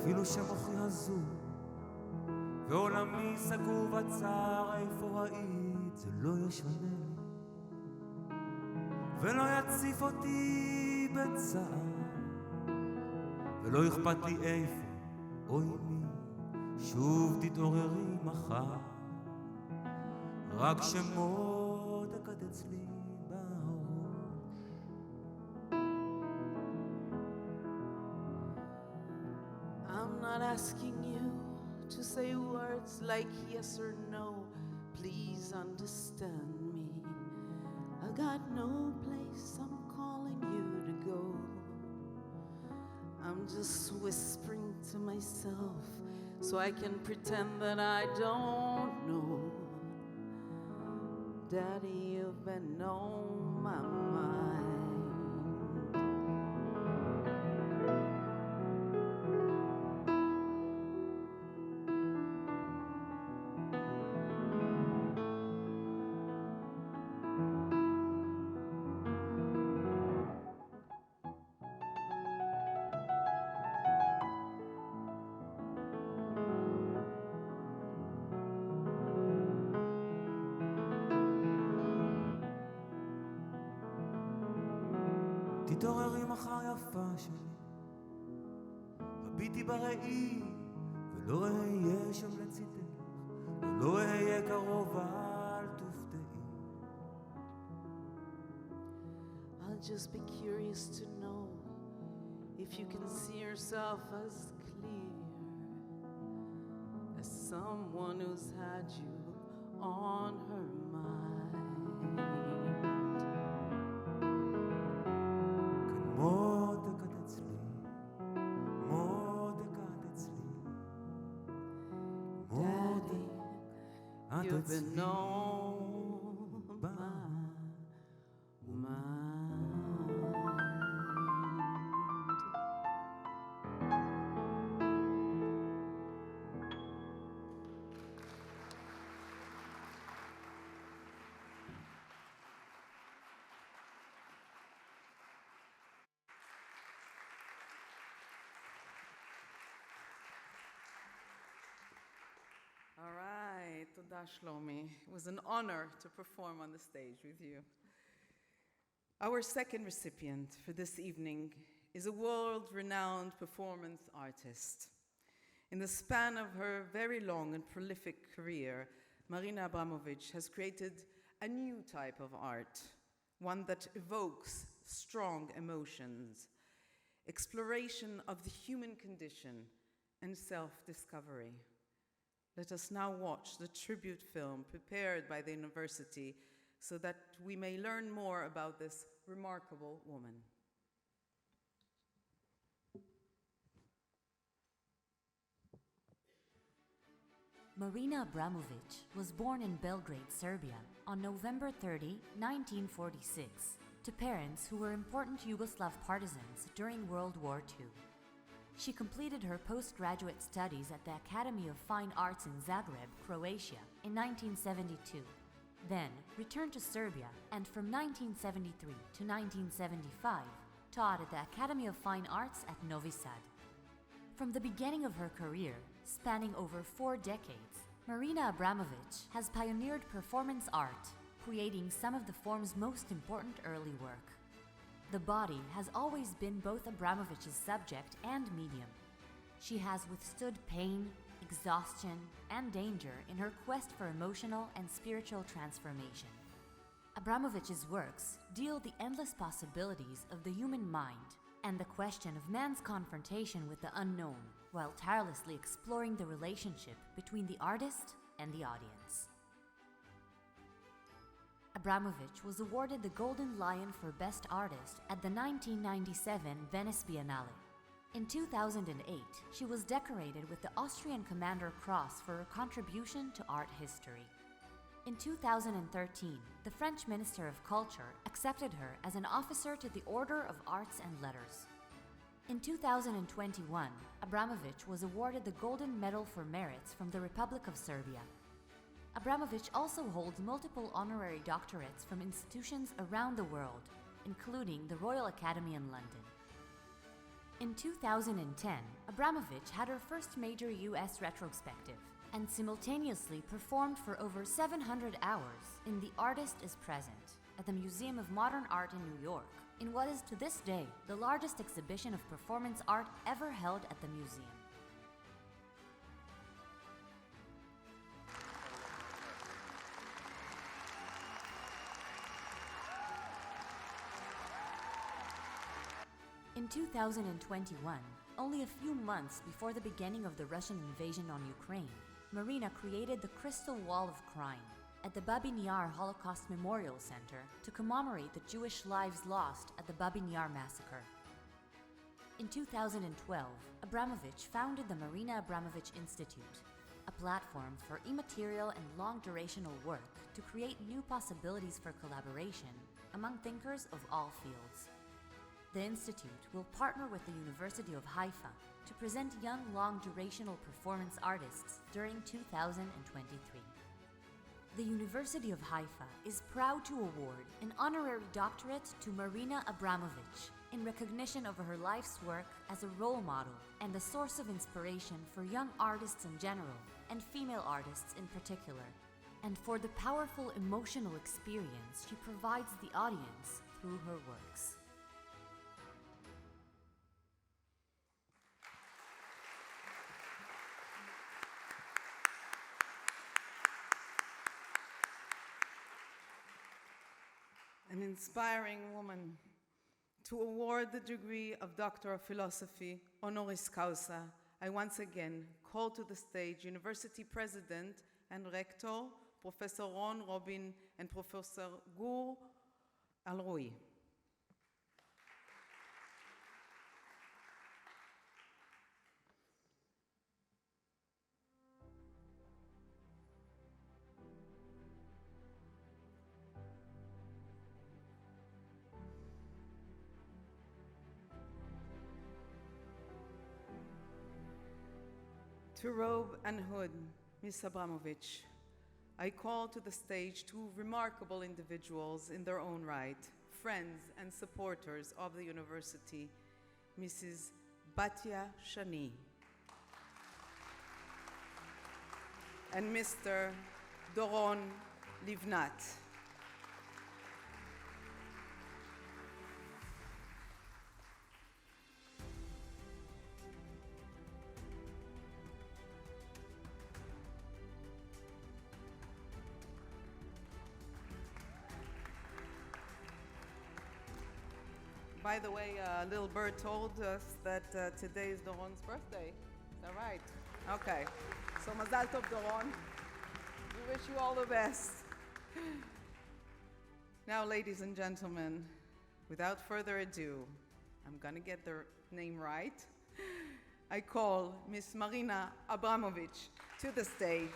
S9: ואפילו שמוחי הזו ועולמי סגור בצער, איפה היית זה לא ישנה לי ולא יציף אותי בצער, ולא אכפת לי איפה או מי שוב תתעוררי מחר, רק שמותק את אצלי בראש.
S1: I'm not asking you to say words like yes or no. Please understand me. I got no place I'm calling you to go. I'm just whispering to myself so I can pretend that I don't know. Daddy, you've been on my mind.
S10: תתעוררי מחר יפה שלי, הביטי בראי ולא אהיה שם לצידך, ולא אהיה קרוב אל תופתעי.
S1: I'll just be curious to know if you can see yourself as clear as someone who's had you on her mind.
S10: מותקת אצלי, מותקת אצלי,
S1: Daddy,
S10: את
S1: you've been
S10: אצלי
S1: on my mind. All right, toda Shlomi. It was an honor to perform on the stage with you. Our second recipient for this evening is a world-renowned performance artist. In the span of her very long and prolific career, Marina Abramović has created a new type of art, one that evokes strong emotions, exploration of the human condition, and self-discovery. Let us now watch the tribute film prepared by the university so that we may learn more about this remarkable woman.
S4: Marina Abramović was born in Belgrade, Serbia, on November 30, 1946, to parents who were important Yugoslav partisans during World War II. She completed her postgraduate studies at the Academy of Fine Arts in Zagreb, Croatia, in 1972, then returned to Serbia and from 1973 to 1975 taught at the Academy of Fine Arts at Novi Sad. From the beginning of her career, spanning over 4 decades, Marina Abramović has pioneered performance art, creating some of the form's most important early work. The body has always been both Abramović's subject and medium. She has withstood pain, exhaustion, and danger in her quest for emotional and spiritual transformation. Abramović's works deal the endless possibilities of the human mind and the question of man's confrontation with the unknown, while tirelessly exploring the relationship between the artist and the audience. Abramović was awarded the Golden Lion for Best Artist at the 1997 Venice Biennale. In 2008, she was decorated with the Austrian Commander Cross for her contribution to art history. In 2013, the French Minister of Culture accepted her as an officer to the Order of Arts and Letters. In 2021, Abramović was awarded the Golden Medal for Merits from the Republic of Serbia. Abramović also holds multiple honorary doctorates from institutions around the world, including the Royal Academy in London. In 2010, Abramović had her first major US retrospective and simultaneously performed for over 700 hours in The Artist is Present at the Museum of Modern Art in New York, in what is to this day the largest exhibition of performance art ever held at the museum. In 2021, only a few months before the beginning of the Russian invasion on Ukraine, Marina created the Crystal Wall of Crime at the Babyn Yar Holocaust Memorial Center to commemorate the Jewish lives lost at the Babyn Yar massacre. In 2012, Abramović founded the Marina Abramović Institute, a platform for immaterial and long-durational work to create new possibilities for collaboration among thinkers of all fields. The Institute will partner with the University of Haifa to present young long-durational performance artists during 2023. The University of Haifa is proud to award an honorary doctorate to Marina Abramović in recognition of her life's work as a role model and a source of inspiration for young artists in general and female artists in particular, and for the powerful emotional experience she provides the audience through her works.
S1: An inspiring woman. To award the degree of Doctor of Philosophy, honoris causa, I once again call to the stage University President and Rector, Professor Ron Robin and Professor Gur Alroy. To robe and hood, Ms. Abramović, I call to the stage two remarkable individuals in their own right, friends and supporters of the university, Mrs. Batya Shani and Mr. Doron Livnat. By the way, little bird told us that today is Doron's birthday. Is that right? Okay. So Mazal Tov, Doron. We wish you all the best. Now, ladies and gentlemen, without further ado, I'm going to get their name right. I call Miss Marina Abramović to the stage.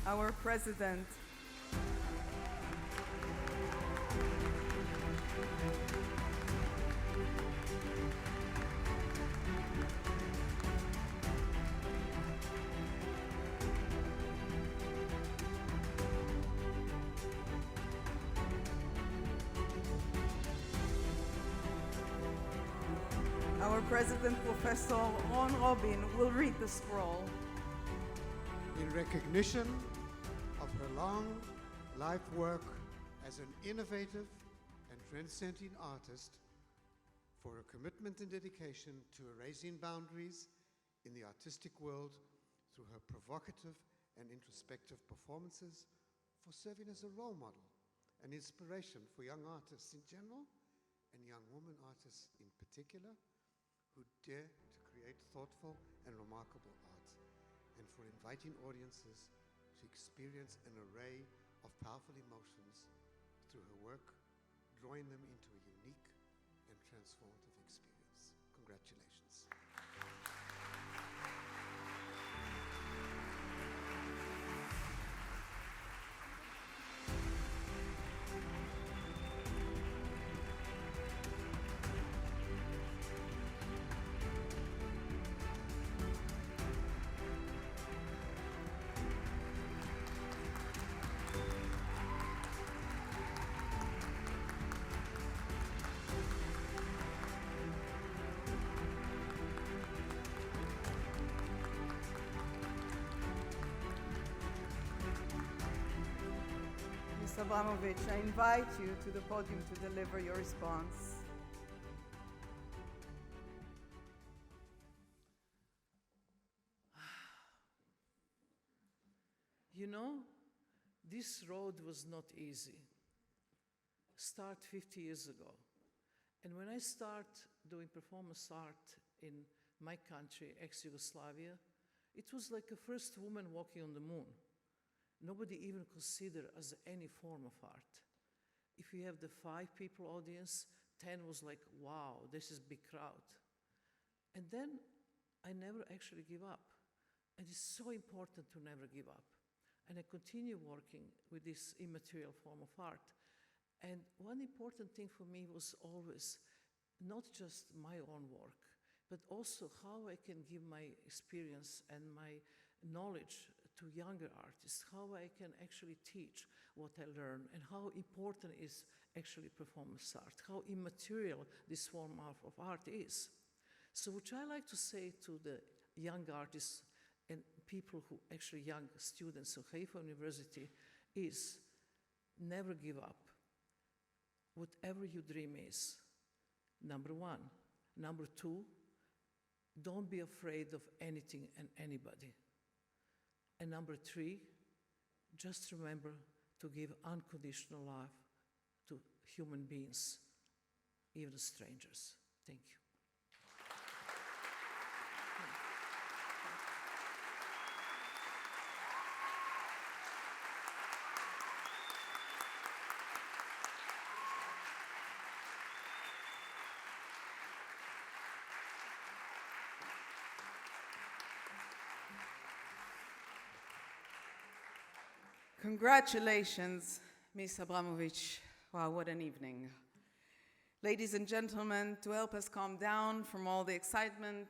S1: Our president, Professor Ron Robin, will read the scroll.
S3: In recognition of her long life work as an innovative and transcending artist, for her commitment and dedication to erasing boundaries in the artistic world through her provocative and introspective performances, for serving as a role model and inspiration for young artists in general and young women artists in particular who dare to create thoughtful and remarkable art, and for inviting audiences to experience an array of powerful emotions through her work, drawing them into a unique and transformative experience. Congratulations.
S1: Ms. Abramović, I invite you to the podium to deliver your response.
S12: You know, this road was not easy. Start 50 years ago. And when I start doing performance art in my country, ex-Yugoslavia, it was like a first woman walking on the moon. Nobody even considered as any form of art. If you have the 5 people audience, 10 was like, wow, this is big crowd. And then I never actually give up. And it's so important to never give up. And I continue working with this immaterial form of art. And one important thing for me was always not just my own work, but also how I can give my experience and my knowledge to younger artists, how I can actually teach what I learn, and how important is actually performance art, how immaterial this form of art is. So what I like to say to the young artists and people who actually young students of Haifa University is never give up. Whatever your dream is, number 1. Number 2, don't be afraid of anything and anybody. And number 3, just remember to give unconditional love to human beings, even strangers. Thank you.
S1: Congratulations, Ms. Abramović. Wow, what an evening. Ladies and gentlemen, to help us calm down from all the excitement,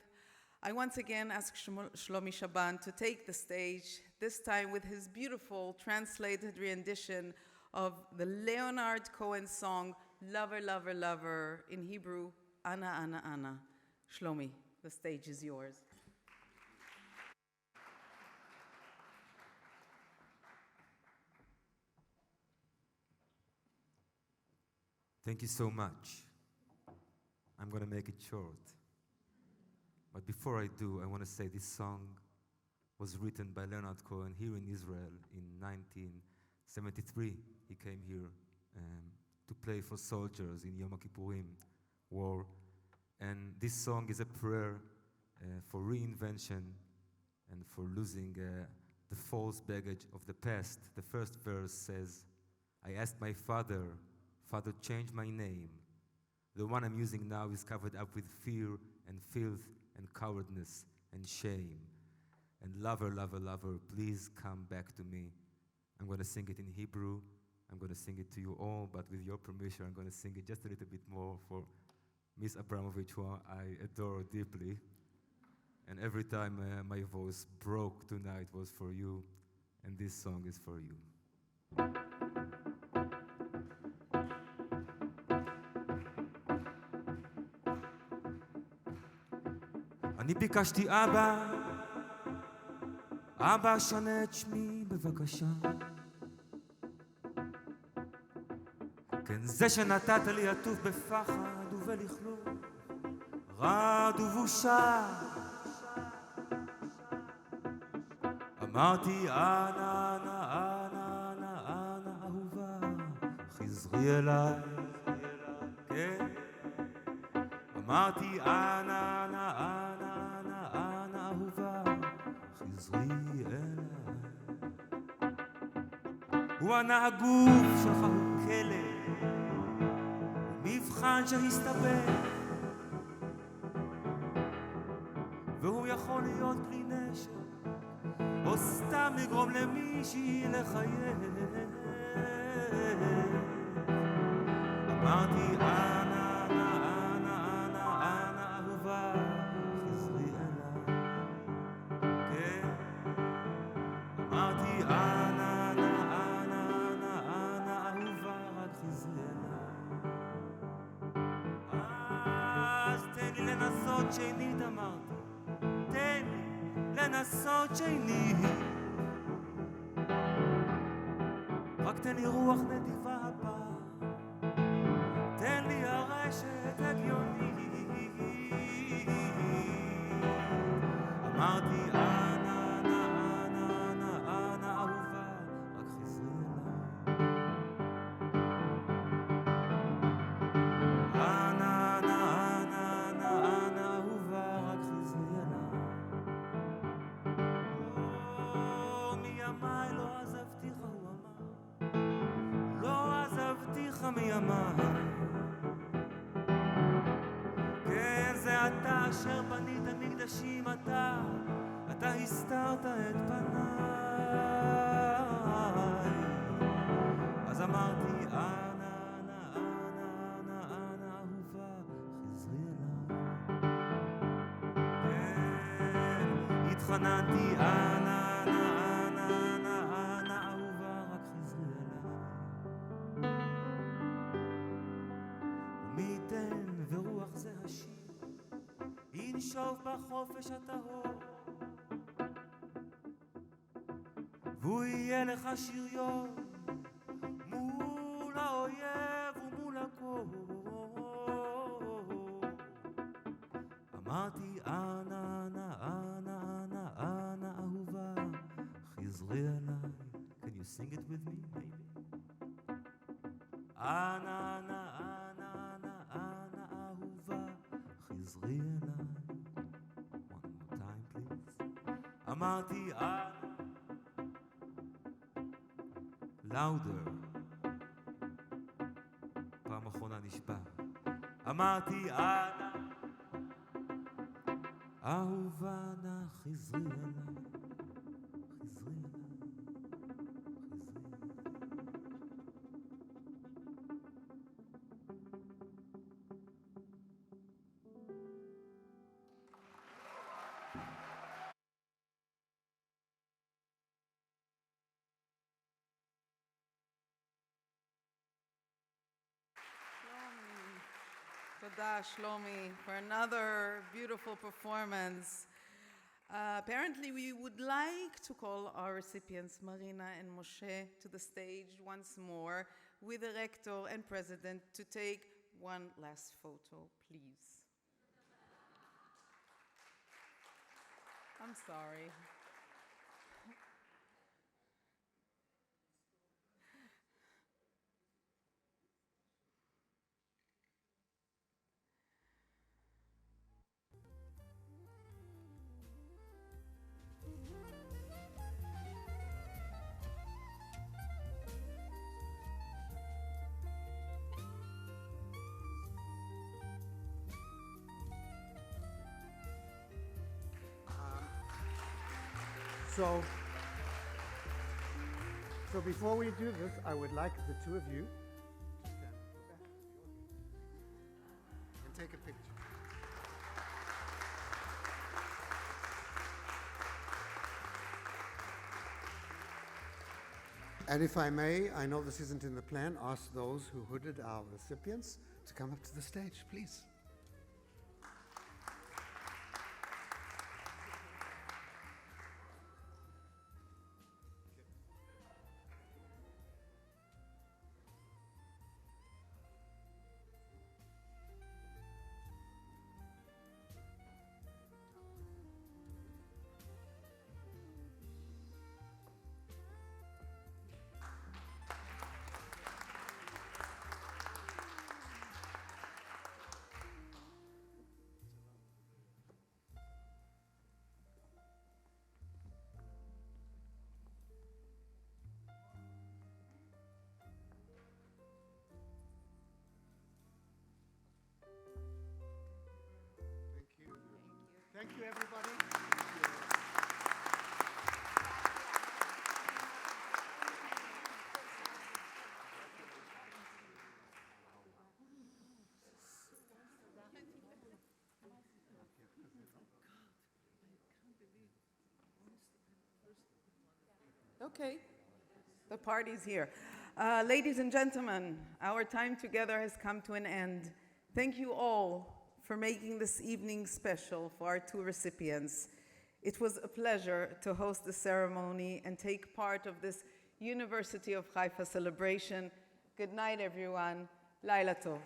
S1: I once again ask Shlomi Shaban to take the stage, this time with his beautiful translated rendition of the Leonard Cohen song, Lover, Lover, Lover, in Hebrew, Ana, Ana, Ana. Shlomi, the stage is yours.
S10: Thank you so much. I'm going to make it short. But before I do, I want to say this song was written by Leonard Cohen here in Israel in 1973. He came here to play for soldiers in Yom Kippurim war. And this song is a prayer for reinvention and for losing the false baggage of the past. The first verse says, I asked my father, Father, change my name. The one I'm using now is covered up with fear and filth and cowardness and shame. And lover, lover, lover, please come back to me. I'm going to sing it in Hebrew. I'm going to sing it to you all, but with your permission, I'm going to sing it just a little bit more for Miss Abramović, who I adore deeply. And every time my voice broke tonight was for you, and this song is for you. אני ביקשתי אבא, אבא שנה את שמי בבקשה. כן זה שנתת לי עטוף בפחד ובלכלוך, רעד ובושה. אמרתי אנה, אנה, אנה, אנה, אנה, אהובה, חזרי אליי, כן. אמרתי אנה, אנה, אנה, הוא ענה הגוף שלך הוא כלב, מבחן שהסתבך, והוא יכול להיות כלי נשק, או סתם לגרום למישהי לחייך. אמרתי אנה, אנה, אנה, אנה, אנה, אהובה, חזרי אליי, כן. אמרתי אנה, לנסות שנית אמרתי, תן לי לנסות שנית, רק
S9: תן לי רוח נדיבה הפעם, תן לי הרשת הגיונית. אמרתי אנה, אנה, אנה, אנה, אנה אהובה, רק חזרי אליי. אנה, אנה, אנה, אנה, אנה אהובה, רק חזרי אליי. לא, מימיי לא עזבתיך, הוא אמר, לא עזבתיך מימיי. כן, זה אתה אשר בנית מקדשים, אתה הסתרת את פניי. אז אמרתי אנה, אנה, אנה, אנה, אנה אהובה, חזרי אליי. כן, התחננתי אנה, אנה, אנה, אנה, אנה אהובה, רק חזרי אליי. ומי ייתן ורוח זה השיר ינשוב בחופש הטהור, והוא יהיה לך שריון מול האויב ומול הקור. אמרתי אנה, אנה, אנה, אנה, אנה אהובה, חזרי אליי. Can you sing it with me, maybe? אנה, אנה, אנה, אנה, אנה אהובה, חזרי אליי. One more time, please. אמרתי אנה, לאודר, פעם אחרונה נשבע. אמרתי אנה, אהובה נא חזרי אליי, חזרי אליי, חזרי אליי.
S1: Toda, Shlomi, for another beautiful performance. Apparently, we would like to call our recipients, Marina and Moshe, to the stage once more with the rector and president to take one last photo, please. I'm sorry.
S3: So before we do this, I would like the two of you to stand back and take a picture. And if I may, I know this isn't in the plan, ask those who hooded our recipients to come up to the stage, please. Thank you, everybody.
S1: Okay, the party's here. Ladies and gentlemen, our time together has come to an end. Thank you all for making this evening special for our two recipients. It was a pleasure to host the ceremony and take part of this University of Haifa celebration. Good night, everyone. Laila tov.